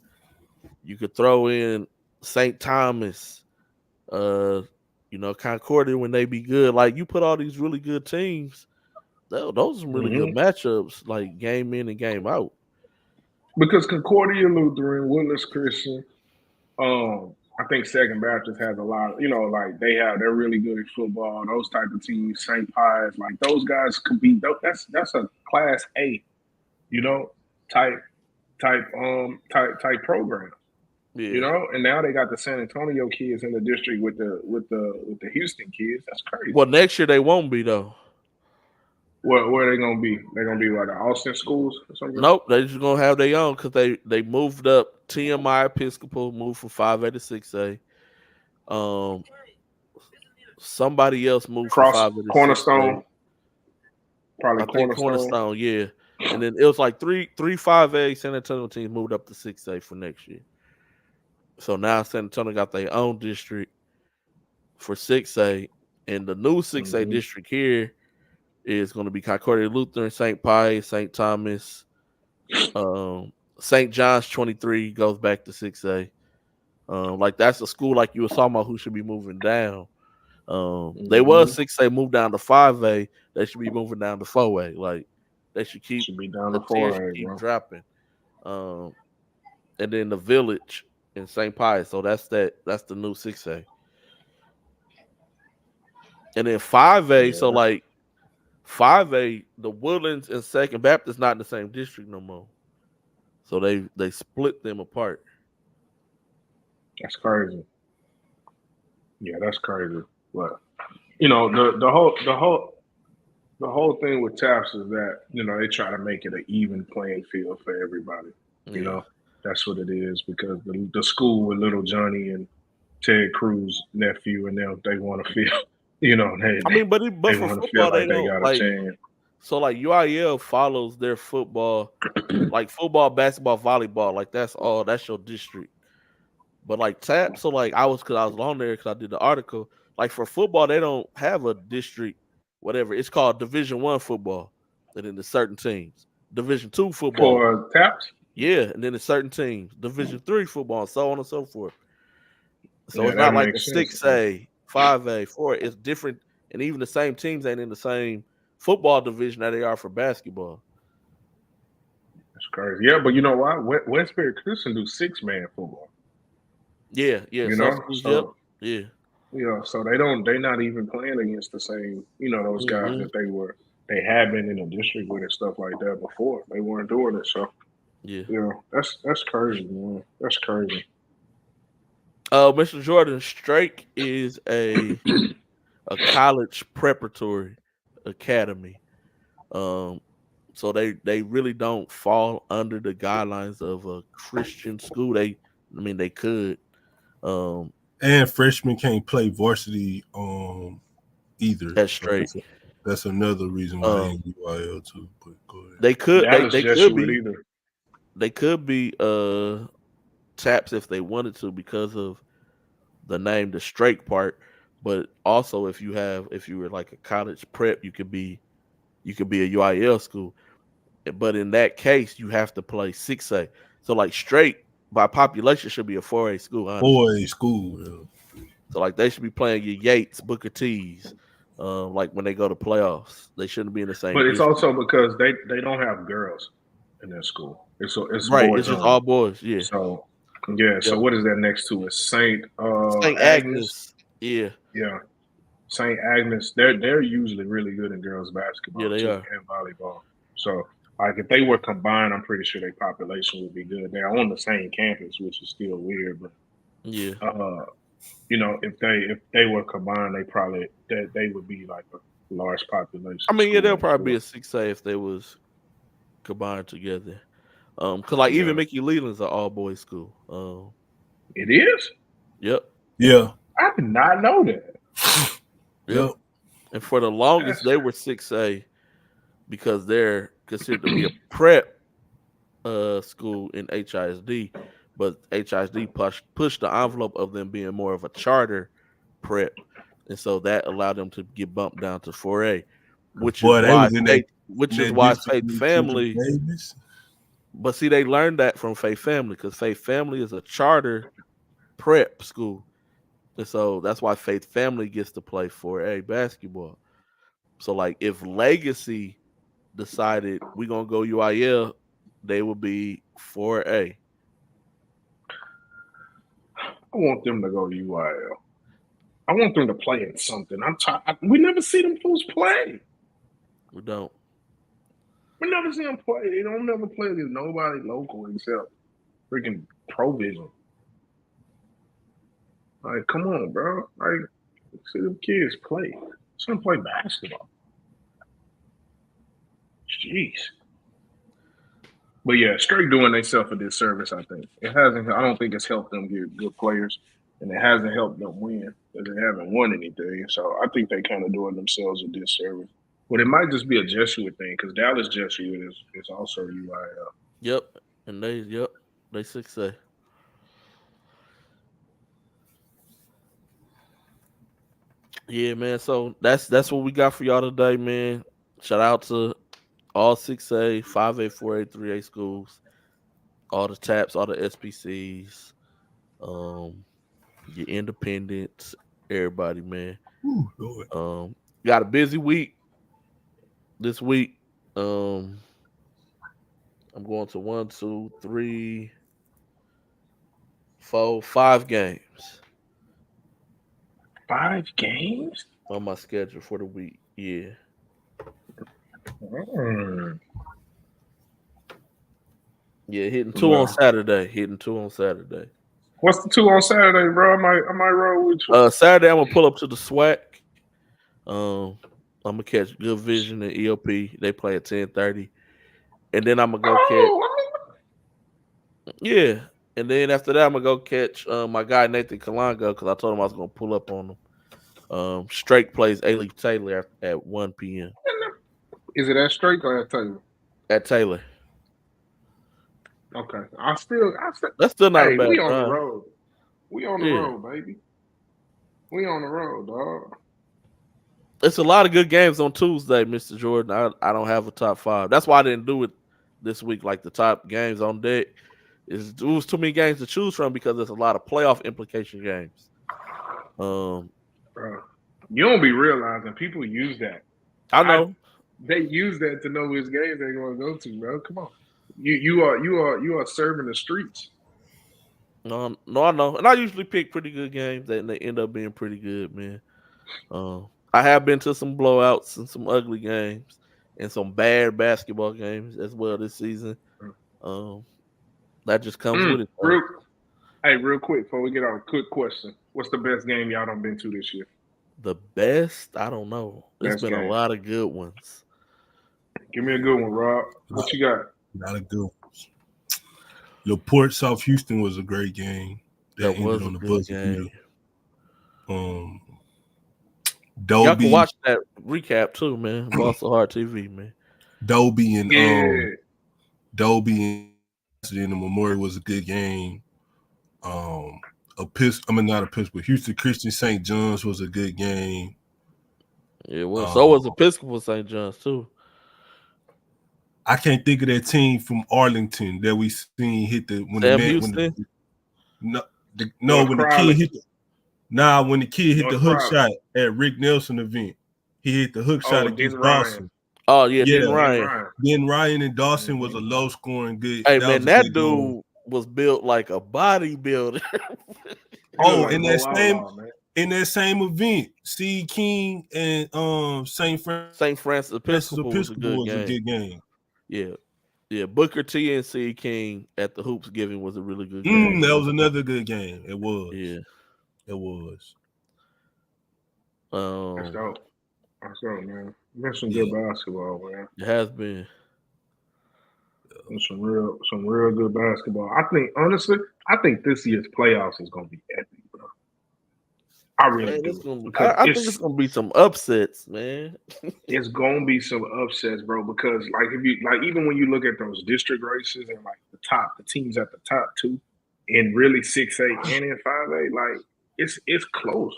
You could throw in St. Thomas. Concordia when they be good. Like you put all these really good teams. Those are some really good matchups. Like game in and game out. Because Concordia Lutheran, Woodlands Christian, I think Second Baptist has a lot, like they're really good at football. Those type of teams, St. Pius, like those guys could be. That's a Class A, type program. Yeah. And now they got the San Antonio kids in the district with the Houston kids. That's crazy. Well, next year they won't be though. Where are they gonna be? They're gonna be like the Austin schools or something? Nope, they're just gonna have their own because they moved up. TMI Episcopal moved from 5A to 6A. Somebody else moved from 5A to Cornerstone. 6A. Probably Cornerstone, yeah. And then it was like three 5A San Antonio teams moved up to 6A for next year. So now San Antonio got their own district for 6A, and the new 6A district here is going to be Concordia Lutheran, St. Pius, St. Thomas, St. John's 23 goes back to 6A. Like that's a school like you were talking about who should be moving down. They was 6A, moved down to 5A. They should be moving down to 4A. Like they should be down to 4A, keep dropping. And then the Village in St. Pius. So that's the new 6A. And then 5A, so like 5A, the Woodlands and Second Baptist not in the same district no more. So they split them apart. That's crazy. Yeah, that's crazy. But the whole thing with TAPS is that they try to make it an even playing field for everybody. That's what it is, because the school with little Johnny and Ted Cruz nephew and them, they want to feel. But for football, they don't like. So like UIL follows their football, like football, basketball, volleyball. Like that's all. That's your district. But like tap, so like I was on there because I did the article. Like for football, they don't have a district, whatever. It's called Division I football, and then there's certain teams. Division II football, For taps? yeah, and then there's certain teams. Division III football, and so on and so forth. So Yeah, it's that not like a makes sense. 6A, 5A, 4A. It's different, and even the same teams ain't in the same football division that they are for basketball. That's crazy. Yeah, but you know what? Westbury Christian do 6-man football. Yeah. You Some know, schools, so yeah. so they're not even playing against the same, those guys Mhm. that they have been in the district with and stuff like that before. They weren't doing it. So Yeah. that's crazy, man. That's crazy. Mr. Jordan, Strake is a college preparatory academy. So they really don't fall under the guidelines of a Christian school. They could. And freshmen can't play varsity either. That's So straight. that's another reason why they in UIL too. But go ahead. They could Dallas they could Jesuit be either. they could be taps if they wanted to because of the name, the straight part. But also if you were like a college prep, you could be a UIL school. But in that case, you have to play 6A. So like straight by population should be a 4A school, honestly. 4A school. Yeah. So like they should be playing your Yates, Booker T's, like when they go to playoffs. They shouldn't be in the same. But it's district. also because they don't have girls in their school. It's right. boys It's just only. all boys. Yeah. So yeah. So what is that next to it? Saint Agnes. Yeah. Yeah. St. Agnes, they're usually really good in girls basketball Yeah, they too, are. and volleyball. So like if they were combined, I'm pretty sure their population would be good. They're on the same campus, which is still weird, but Yeah. if they were combined, they would be like a large population. I mean, yeah, they'll school. probably be a 6A if they was combined together. Cause like even Mickey Leland's an all boys school. It is? Yep. Yeah. I did not know that. Yep. And for the longest, they were 6A because they're considered to be a prep school in HISD, but HISD pushed the envelope of them being more of a charter prep, and so that allowed them to get bumped down to 4A, which is why Faith Family. But see, they learned that from Faith Family because Faith Family is a charter prep school. And so that's why Faith Family gets to play 4A basketball. So, like, if Legacy decided we're going to go UIL, they would be 4A. I want them to go to UIL. I want them to play in something. We never see them fools play. We don't. We never see them play. They don't never play against nobody local except freaking Provision. Like, come on, bro. Like, see them kids play. See them play basketball. Jeez. But yeah, straight doing themselves a disservice, I think. I don't think it's helped them get good players, and it hasn't helped them win because they haven't won anything. So I think they kind of doing themselves a disservice. But it might just be a Jesuit thing because Dallas Jesuit is also UIL. Yep. And they 6A. Yeah, man. So that's what we got for y'all today, man. Shout out to all 6A, 5A, 4A, 3A schools, all the TAPs, all the SPCs, your independents, everybody, man. Got a busy week this week. I'm going to 1, 2, 3, 4, 5 games. 5 games on my schedule for the week. Yeah. Yeah, hitting 2 on Saturday. What's the 2 on Saturday, bro? I might roll with you. Saturday I'm gonna pull up to the SWAC. I'm gonna catch Good Vision and EOP. They play at 10:30, and then I'm gonna go catch. Yeah, and then after that I'm gonna go catch my guy Nathan Kalanga because I told him I was gonna pull up on him. Strake plays A-Leaf Taylor at 1 p.m. Is it at Strake or at Taylor? at Taylor. Okay. I still. That's still not a Hey, bad we on the time. road. We on the Yeah. road, baby. We on the road, dog. It's a lot of good games on Tuesday, Mr. Jordan. I don't have a top 5. That's why I didn't do it this week. Like the top games on deck, it was too many games to choose from because there's a lot of playoff implication games. Bro, you don't be realizing people use that. I know. They use that to know which games they're going to go to, bro. Come on, you are serving the streets. No, I know, and I usually pick pretty good games, and they end up being pretty good, man. I have been to some blowouts and some ugly games, and some bad basketball games as well this season. That just comes with it. Real quick before we get on, quick question: what's the best game y'all done been to this year? The best? I don't know. There's been a lot of good ones. Give me a good one, Rob. What you got? Not a good one. LaPorte South Houston was a great game. That was on the buzzer game. Dolby, y'all can watch that recap too, man. Boston Hard TV, man. Dolby and the Memorial was a good game. Houston Christian St. John's was a good game. Yeah, well, so was Episcopal St. John's too. I can't think of that team from Arlington that we seen hit the when Sam the kid hit the hook shot at Rick Nelson event. He hit the hook shot against Dawson. Oh yeah, Ryan. Then Ryan and Dawson was a low scoring good. Hey man, that dude was built like a bodybuilder. In that same event, C. King and St. Francis Episcopal was a good game. Yeah. Booker T and C. King at the Hoops Giving was a really good game. That was another good game. It was. Yeah, it was. That's dope. That's dope, man. Been some good basketball, man. It has been. Some real good basketball. I think this year's playoffs is gonna be epic, bro. I really do. I think it's gonna be some upsets, man. It's gonna be some upsets, bro. Because even when you look at those district races and the teams at the top 2, and really 6A and in 5A, like it's close.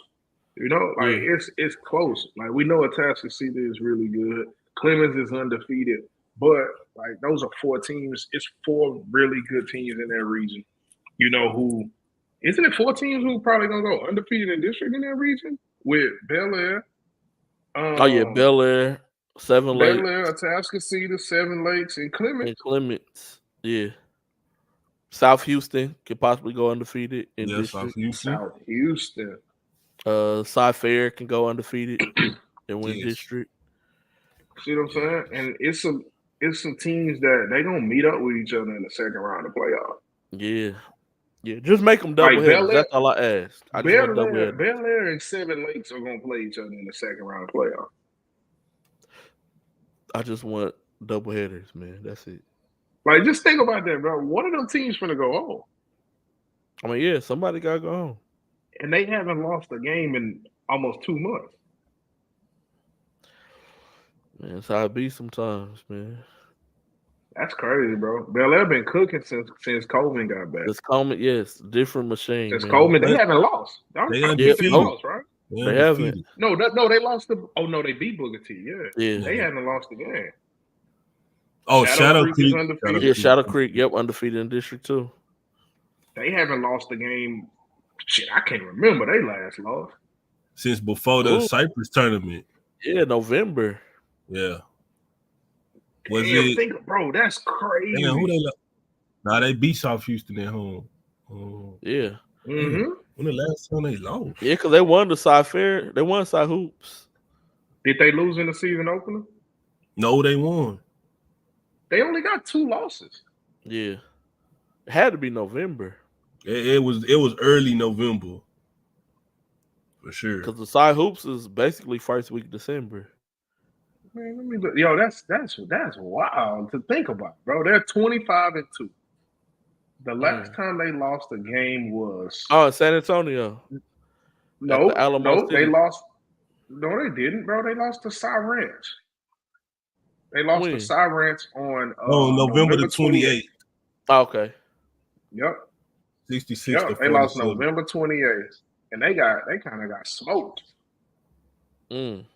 You know, it's close. Like we know Atascocita is really good. Clemens is undefeated, but like those are 4 teams. It's 4 really good teams in that region. You know who? Isn't it 4 teams who probably gonna go undefeated in district in that region with Bel Air? Bel Air, 7 Lakes. Bel Air, Atascocita, 7 Lakes, and Clements. Yeah. South Houston could possibly go undefeated in district. South Houston. Cy-Fair can go undefeated and win district. See what I'm saying? And it's some teams that they gonna meet up with each other in the second round of playoffs. Yeah. Just make them double headers. That's all I asked. Bel Air and 7 Lakes are gonna play each other in the second round of playoffs. I just want double headers, man. That's it. Like, just think about that, bro. One of them teams finna go home. I mean, yeah, somebody gotta go home. And they haven't lost a game in almost 2 months. Man, that's how it be sometimes, man. That's crazy, bro. Bel Air been cooking since Coleman got back. Since Coleman, yes, different machine. Since Coleman, they haven't lost. They lost, right? They haven't. No, they lost they beat Booker T. Yeah. They haven't lost the game. Oh, Shadow Creek. Yeah, Shadow Creek. Yep, undefeated in District 2. They haven't lost the game. Shit, I can't remember they last lost. Since before the Cypress tournament. Yeah, November. Yeah. Bro, that's crazy. Damn, who they they beat South Houston at home. Yeah. Mm-hmm. When the last time they lost? Yeah, because they won the Cy-Fair. They won Cy Hoops. Did they lose in the season opener? No, they won. They only got 2 losses. Yeah. It had to be November. It was early November. For sure. Because the Cy Hoops is basically first week of December. Man, let me look. Yo, that's wild to think about, bro. They're 25-2. The last time they lost a game was San Antonio. No, they lost. No, they didn't, bro. They lost to Cy Ranch. They lost When? to Sirens on November the 28th. Okay. Yep. 66 Yep. to They lost 47. November 28th. And they kind of got smoked. Mm.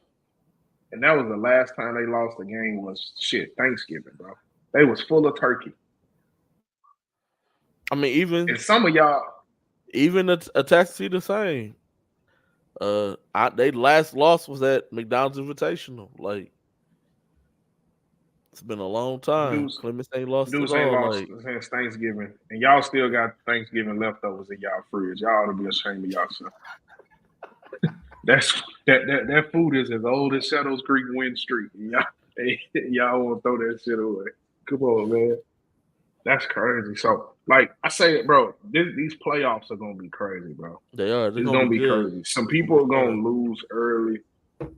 And that was the last time they lost a game was Thanksgiving, bro. They was full of turkey. I mean, even And some of y'all Taxi the same. They last loss was at McDonald's Invitational. Like, it's been a long time. Clemens ain't lost dudes at ain't all. lost Like, since Thanksgiving. And y'all still got Thanksgiving leftovers in y'all fridge. Y'all ought to be ashamed of yourself. That food is as old as Shadows Creek Wind Street. Y'all want to throw that shit away. Come on, man. That's crazy. So, like I say, bro, these playoffs are gonna be crazy, bro. they are. It's gonna be good. crazy. Some people are gonna lose early.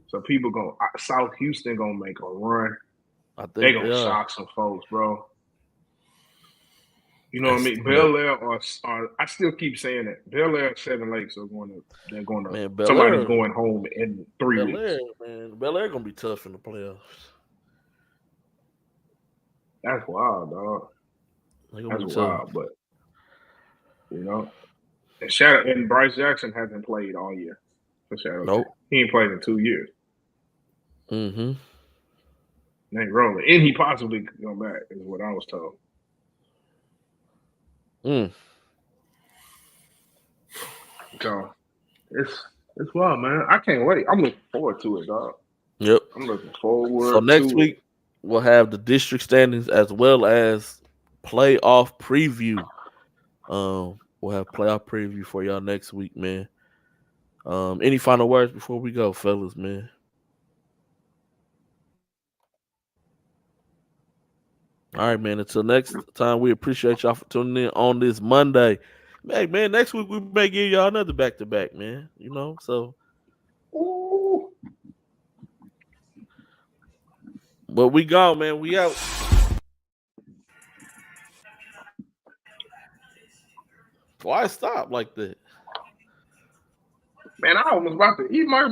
Some people South Houston gonna make a run. I think They gonna shock some folks, bro. You know what I mean? Bel Air or I still keep saying that. Bel Air, Seven Lakes are they're going to somebody's going home in 3 weeks. Bel Air gonna be tough in the playoffs. That's wild, dog. That's wild, but you know, and Bryce Jackson hasn't played all year for Shadow. Nope. He ain't played in 2 years. Mm-hmm. Ain't rolling. And he possibly could come back, is what I was told. So it's wild, man. I can't wait. I'm looking forward to it, dog. Yep. I'm looking forward. So next week we'll have the district standings as well as playoff preview. We'll have playoff preview for y'all next week, man. Any final words before we go, fellas, man? All right, man. Until next time, we appreciate y'all for tuning in on this Monday. Hey, man, next week we may give y'all another back-to-back, man. You know, so. Ooh. But we gone, man. We out. Why stop like that? Man, I almost about to eat my